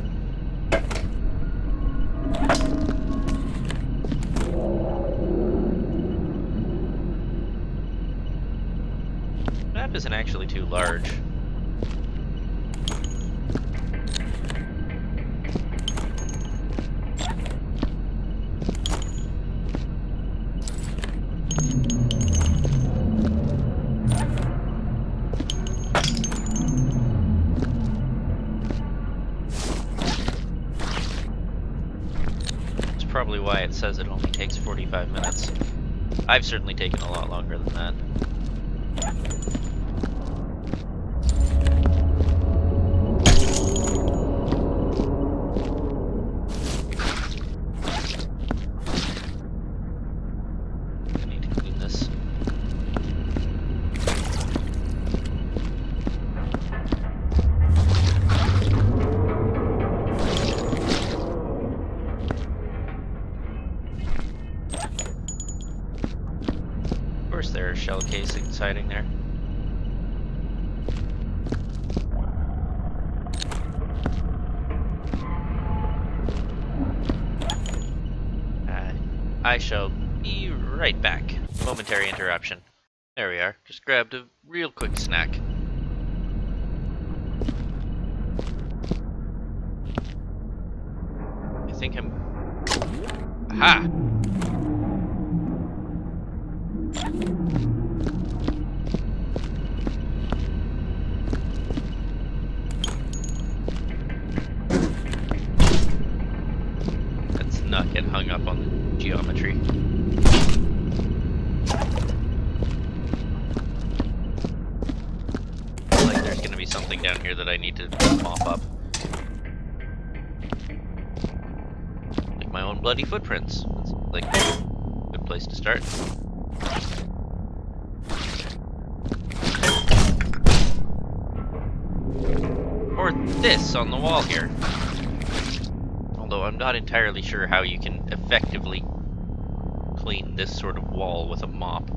The map isn't actually too large. Probably why it says it only takes 45 minutes. I've certainly taken a lot longer than that. I need to clean this. Of course there are shell casings hiding there. I shall be right back. Momentary interruption. There we are. Just grabbed a real quick snack. I think I'm... Aha! Let's not get hung up on the geometry. Like there's gonna be something down here that I need to mop up. Like my own bloody footprints. That's like a good place to start. Or this on the wall here. Although I'm not entirely sure how you can effectively clean this sort of wall with a mop.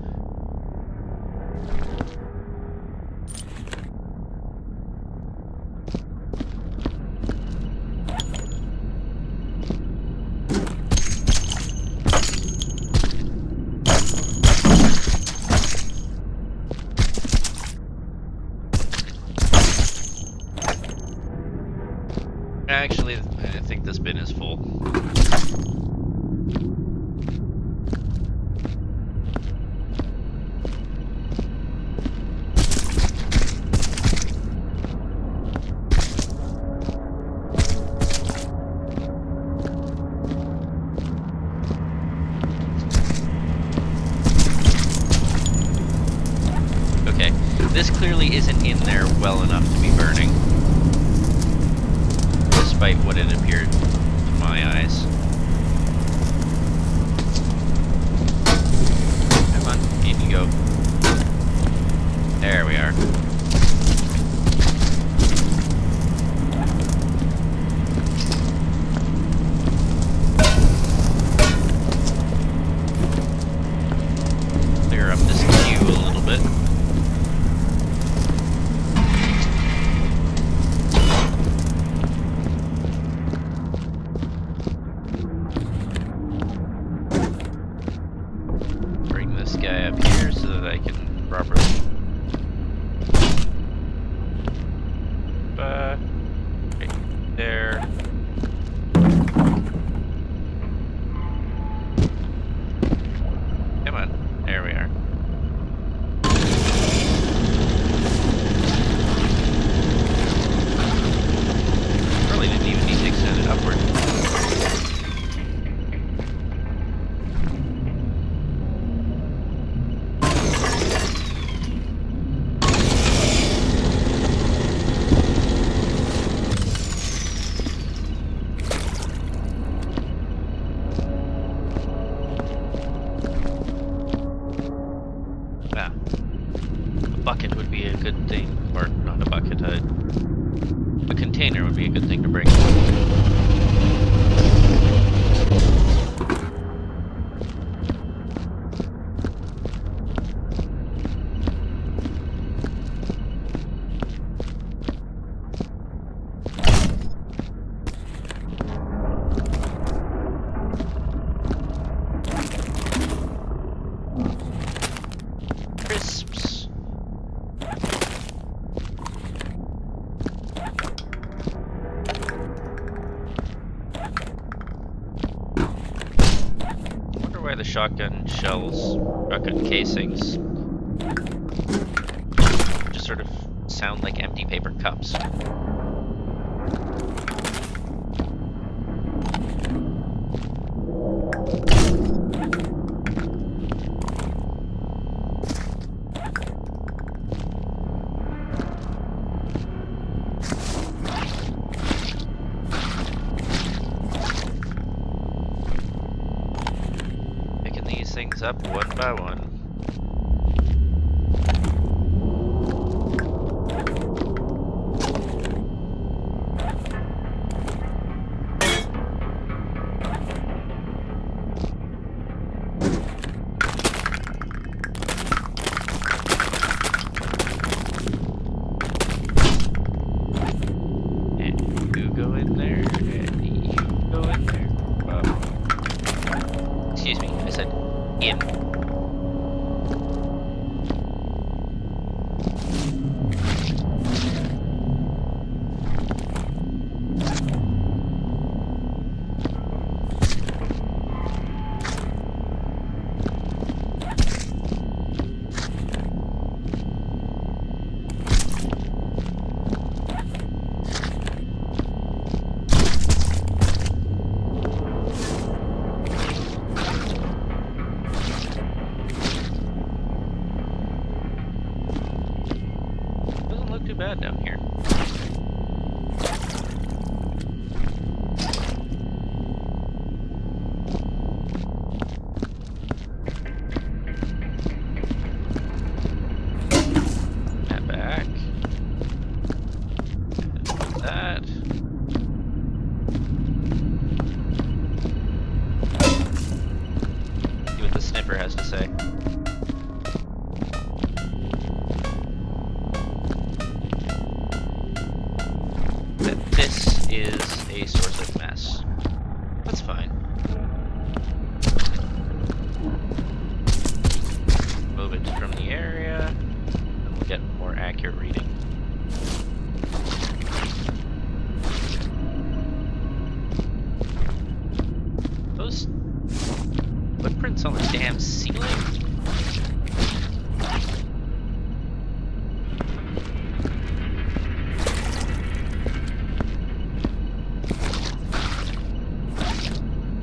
Actually, I think this bin is full. Okay, this clearly isn't in there well enough to be burning. Despite what it appeared to my eyes. Come on, in you go. There we are. bit. Bring this guy up here so that I can properly right there. Come on, there we are. Probably didn't even need to extend it upward. Bucket would be a good thing, or not a bucket, a container would be a good thing to bring. Crisps. Why the shotgun shells, shotgun casings, just sort of sound like empty paper cups. Things up one by one. And you go in there, and you go in there. Excuse me, I said in. Too bad down here. That back. And that. See what the sniffer has to say. This is a source of mess. That's fine. Move it from the area, and we'll get more accurate reading. Those footprints on the damn ceiling?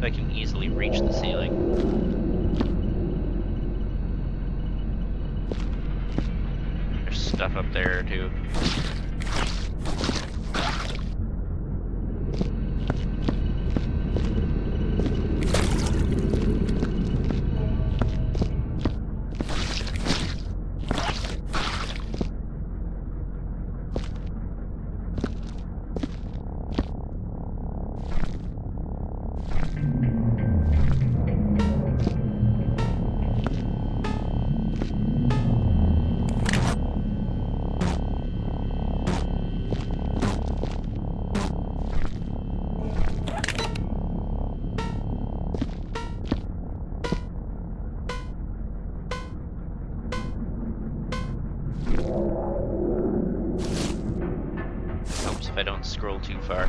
I can easily reach the ceiling. There's stuff up there too. if I don't scroll too far.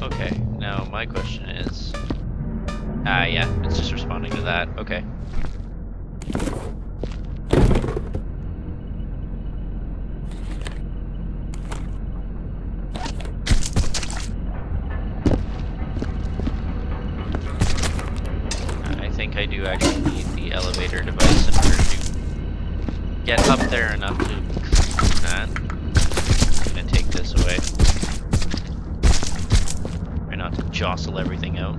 Okay, now my question is... yeah, it's just responding to that. Okay. I think I do actually need the elevator device in order to get up there enough to clean that. I'm gonna take this away. Try not to jostle everything out.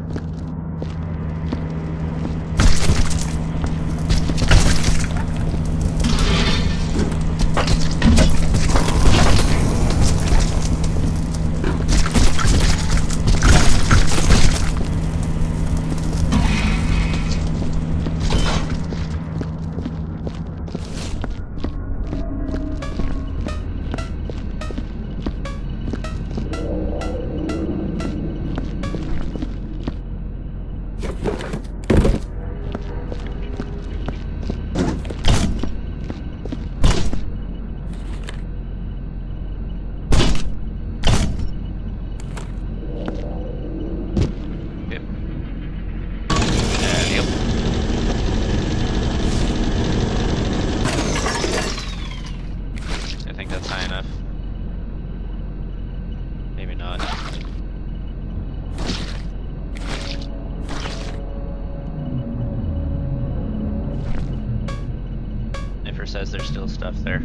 Says there's still stuff there.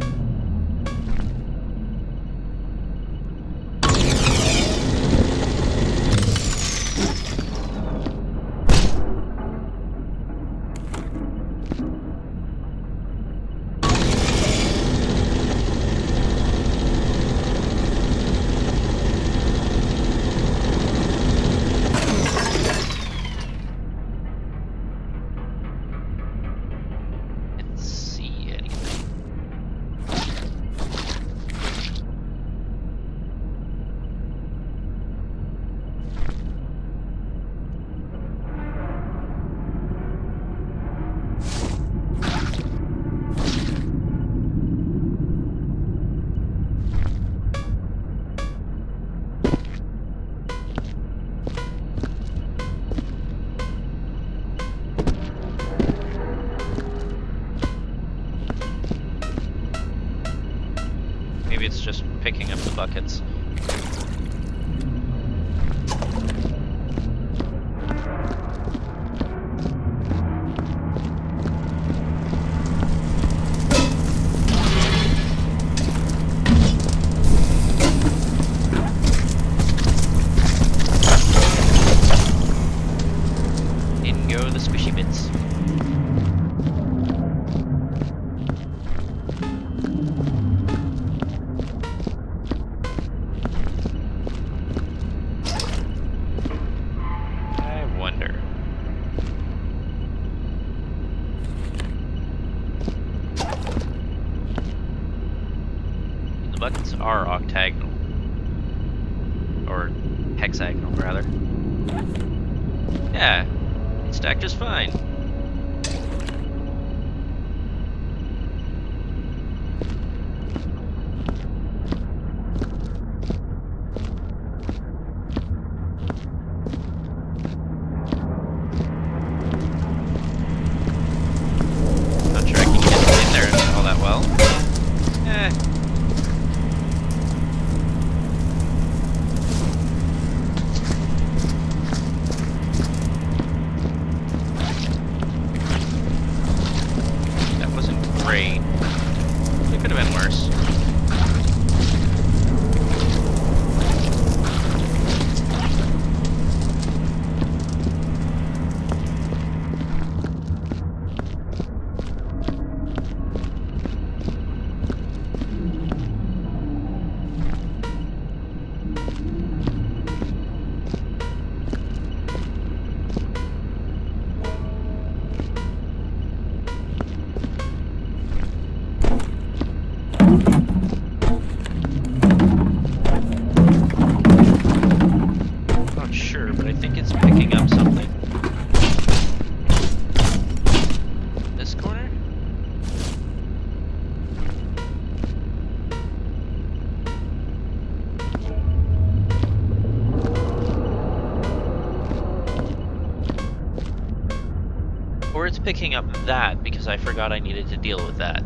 Maybe it's just picking up the buckets. In go the squishy bits. Buckets are octagonal. Or hexagonal, rather. Yeah, it's stacked just fine. Not sure I can get in there all that well. Great. It could have been worse. it's picking up that because I forgot I needed to deal with that.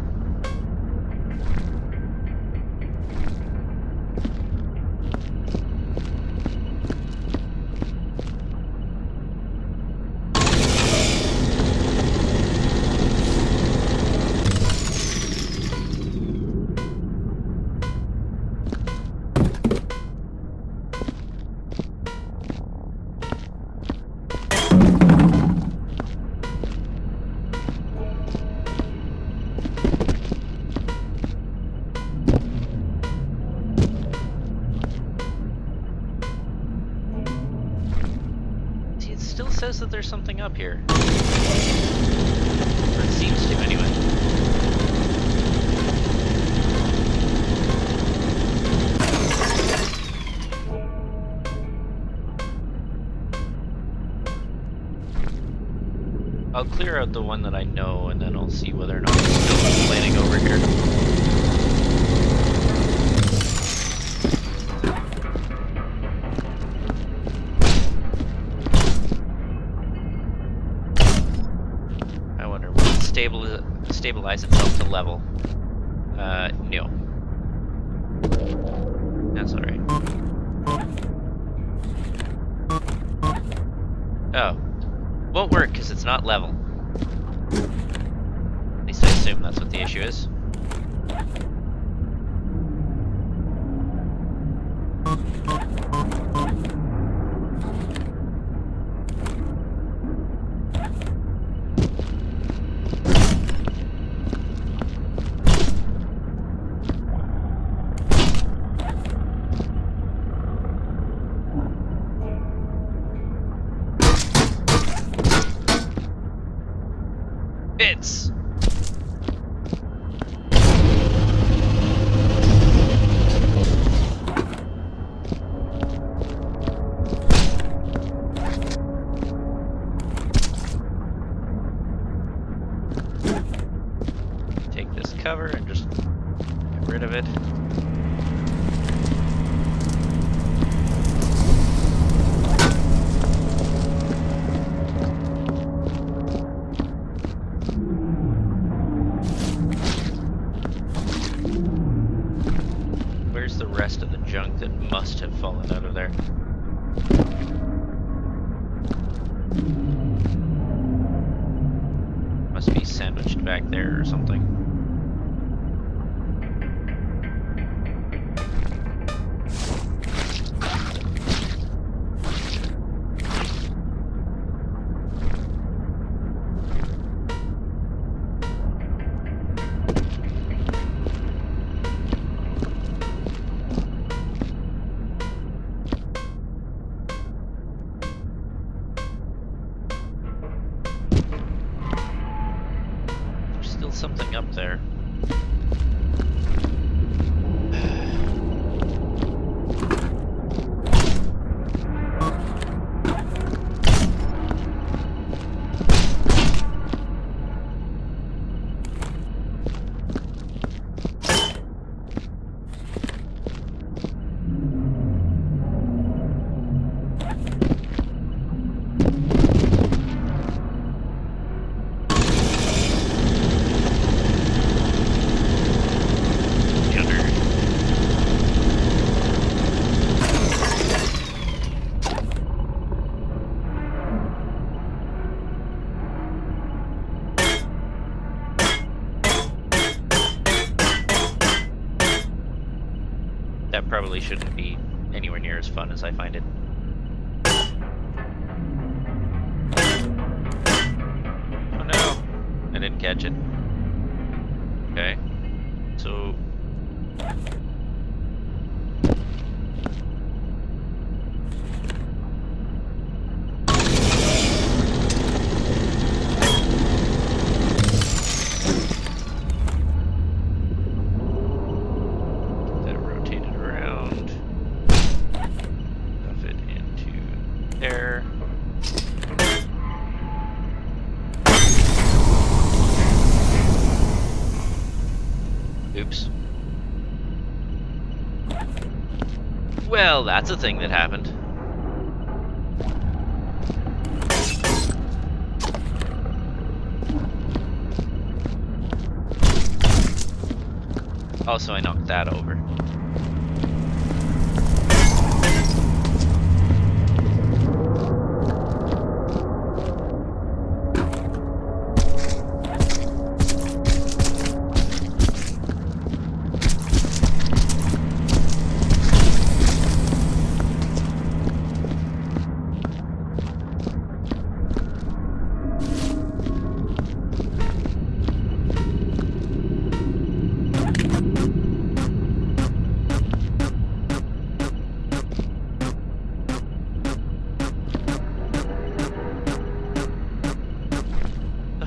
Says that there's something up here. Or it seems to, anyway. I'll clear out the one that I know, and then I'll see whether or not it's still complaining over here. Stabilize itself to level. No. That's alright. Oh. Won't work because it's not level. At least I assume that's what the issue is. Bits! Take this cover and just get rid of it. The rest of the junk that must have fallen out of there. Must be sandwiched back there or something. Something up there. That probably shouldn't be anywhere near as fun as I find it. Oh no! I didn't catch it. Okay. So... there. Oops. Well, that's a thing that happened. Also, I knocked that over.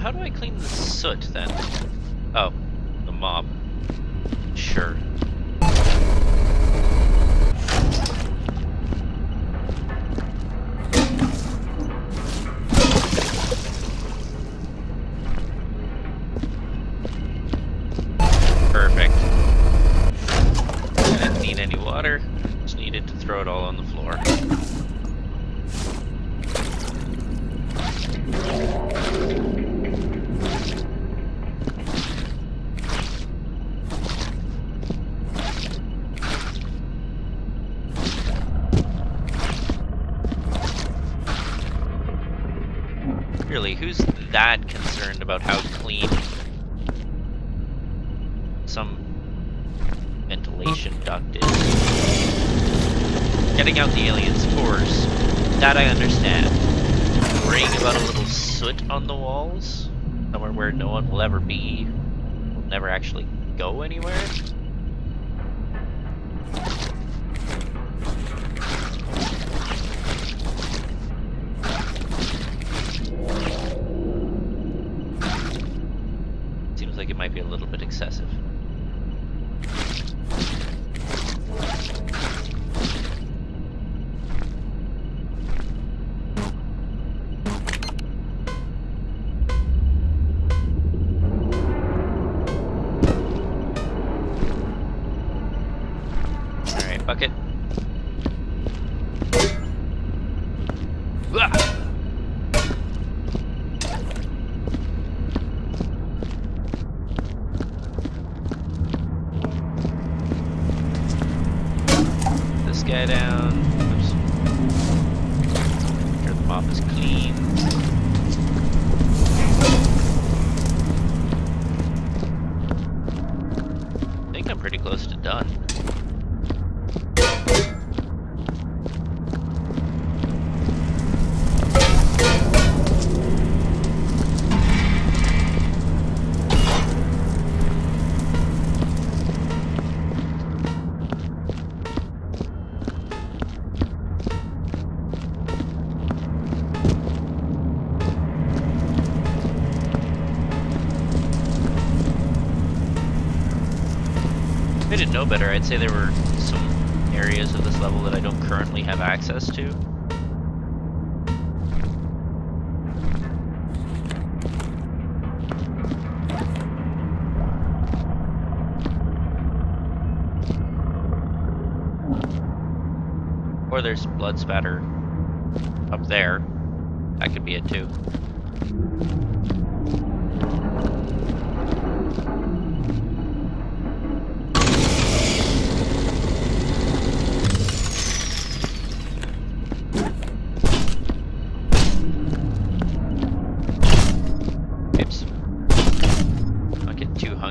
How do I clean the soot then? Oh, the mob. Sure. Perfect. I didn't need any water, just needed to throw it all on the floor. Really, who's that concerned about how clean some ventilation duct is? Getting out the alien spores, that I understand. Worrying about a little soot on the walls, somewhere where no one will ever be, will never actually go anywhere. It might be a little bit excessive. All right, bucket. Ah! Guy down. Oops. Make sure the mop is clean. I think I'm pretty close to done. If I didn't know better, I'd say there were some areas of this level that I don't currently have access to. Or there's blood spatter up there. That could be it too.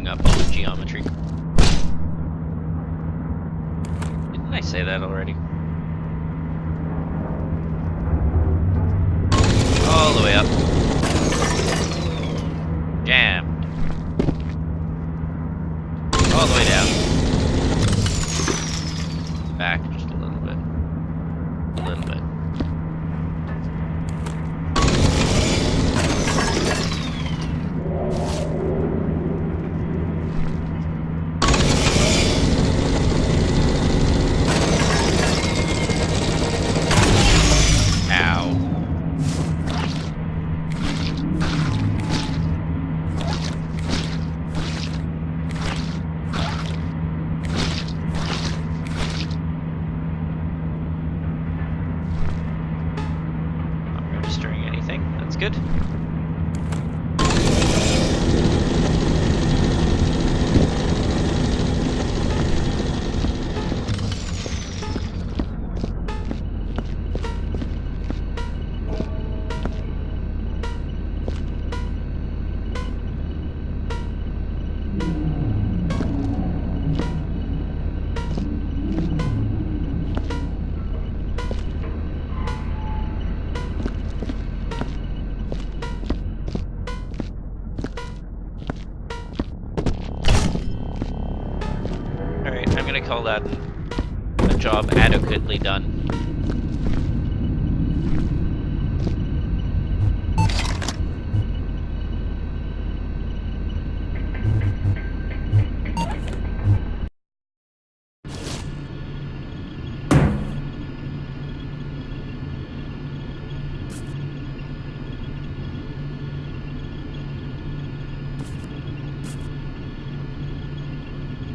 Up on the geometry. Didn't I say that already? All the way up. Jammed. All the way down. Back just a little bit. A little bit. Good. gonna call that a job adequately done.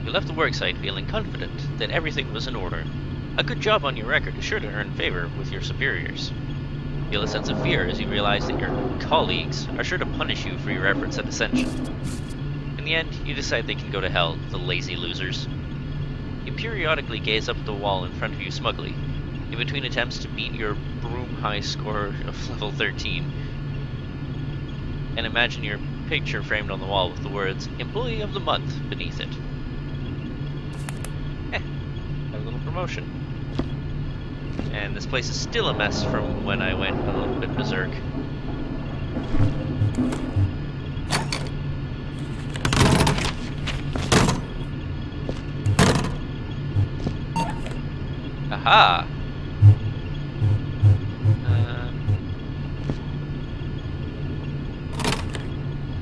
You left the worksite feeling confident that everything was in order. A good job on your record is sure to earn favor with your superiors. Feel a sense of fear as you realize that your colleagues are sure to punish you for your efforts at ascension. In the end, you decide they can go to hell, the lazy losers. You periodically gaze up at the wall in front of you smugly, in between attempts to beat your broom-high score of level 13, and imagine your picture framed on the wall with the words, Employee of the Month, beneath it. A little promotion. And this place is still a mess from when I went a little bit berserk. Aha!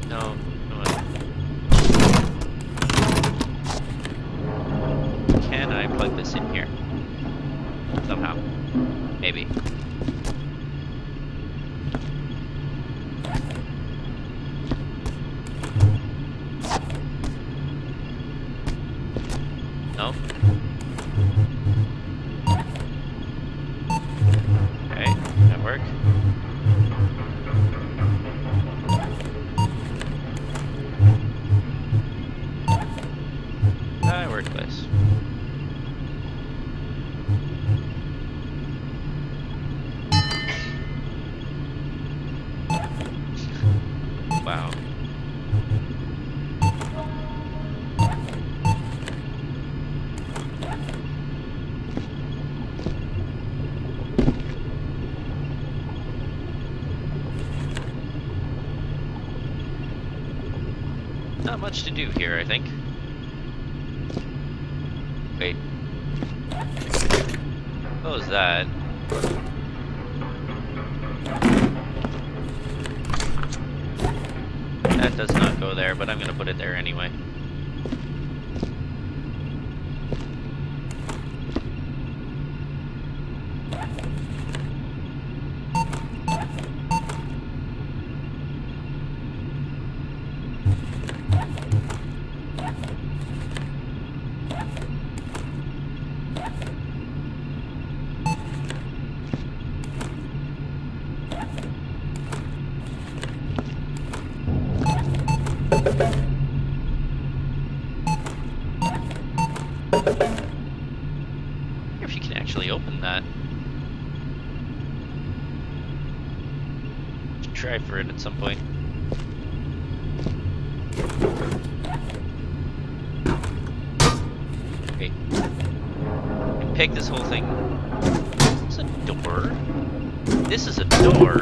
No. Can I plug this in here? Somehow. Maybe. No? Okay, that work? Workplace. Wow. Not much to do here, I think. Wait. What was that? That does not go there, but I'm gonna put it there anyway. If you can actually open that. Should try for it at some point. Okay. Peg this whole thing. It's a door. This is a door.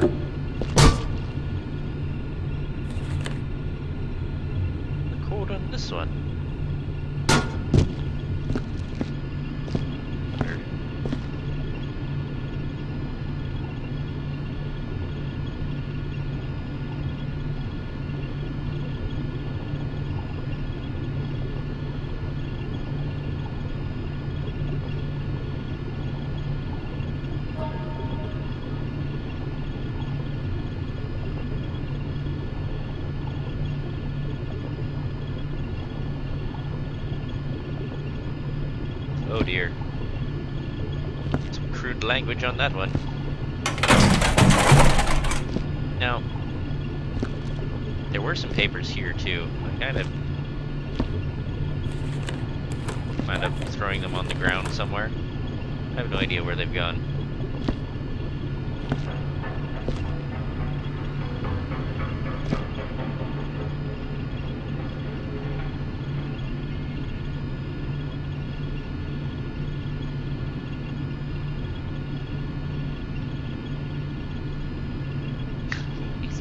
The code on this one. Oh dear. Some crude language on that one. Now, there were some papers here too. I kind of wound up throwing them on the ground somewhere. I have no idea where they've gone.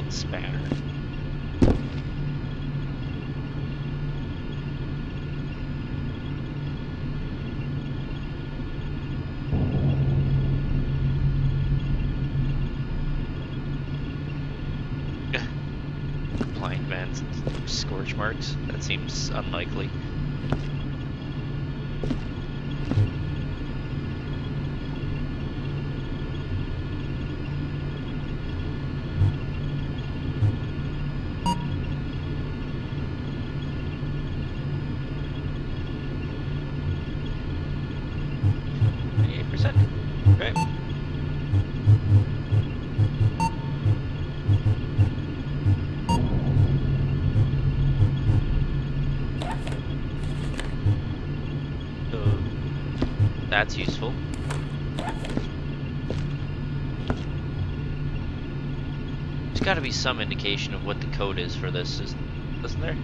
Spanner. scorch marks. That seems unlikely. Okay. So that's useful. There's got to be some indication of what the code is for this, isn't there?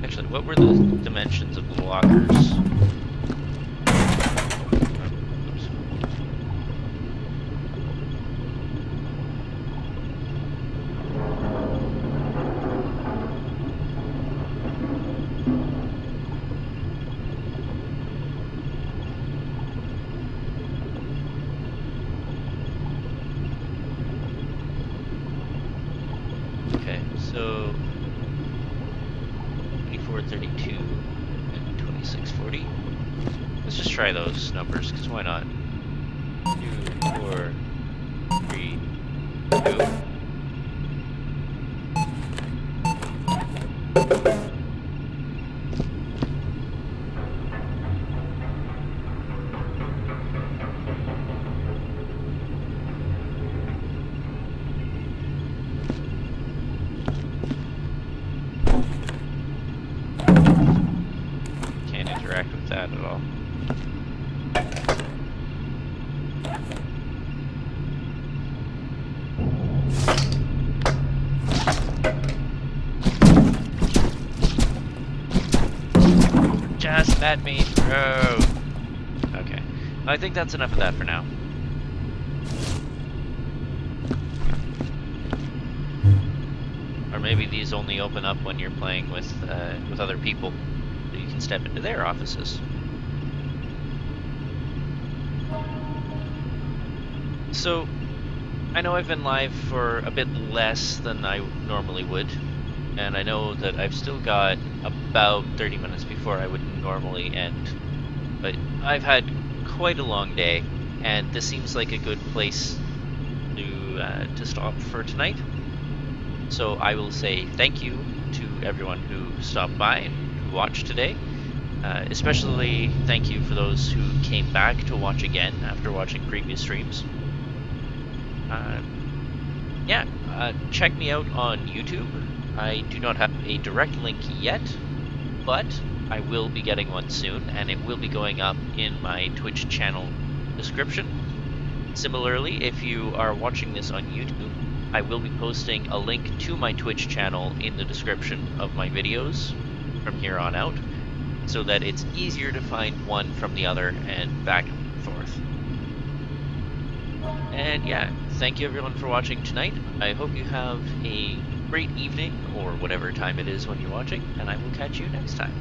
Actually, what were the dimensions of the lockers? Okay, so 2432 and 2640. Let's just try those numbers, because why not? 2, 4, 3, 2. Can't interact with that at all. Just let me through. Okay. I think that's enough of that for now. Or maybe these only open up when you're playing with other people, so you can step into their offices. So, I know I've been live for a bit less than I normally would, and I know that I've still got about 30 minutes before I would normally end, but I've had quite a long day, and this seems like a good place to stop for tonight. So I will say thank you to everyone who stopped by and who watched today. Especially thank you for those who came back to watch again after watching previous streams. Check me out on YouTube. I do not have a direct link yet, but I will be getting one soon, and it will be going up in my Twitch channel description. Similarly, if you are watching this on YouTube, I will be posting a link to my Twitch channel in the description of my videos from here on out, so that it's easier to find one from the other and back and forth. And yeah, thank you everyone for watching tonight. I hope you have a great evening, or whatever time it is when you're watching, and I will catch you next time.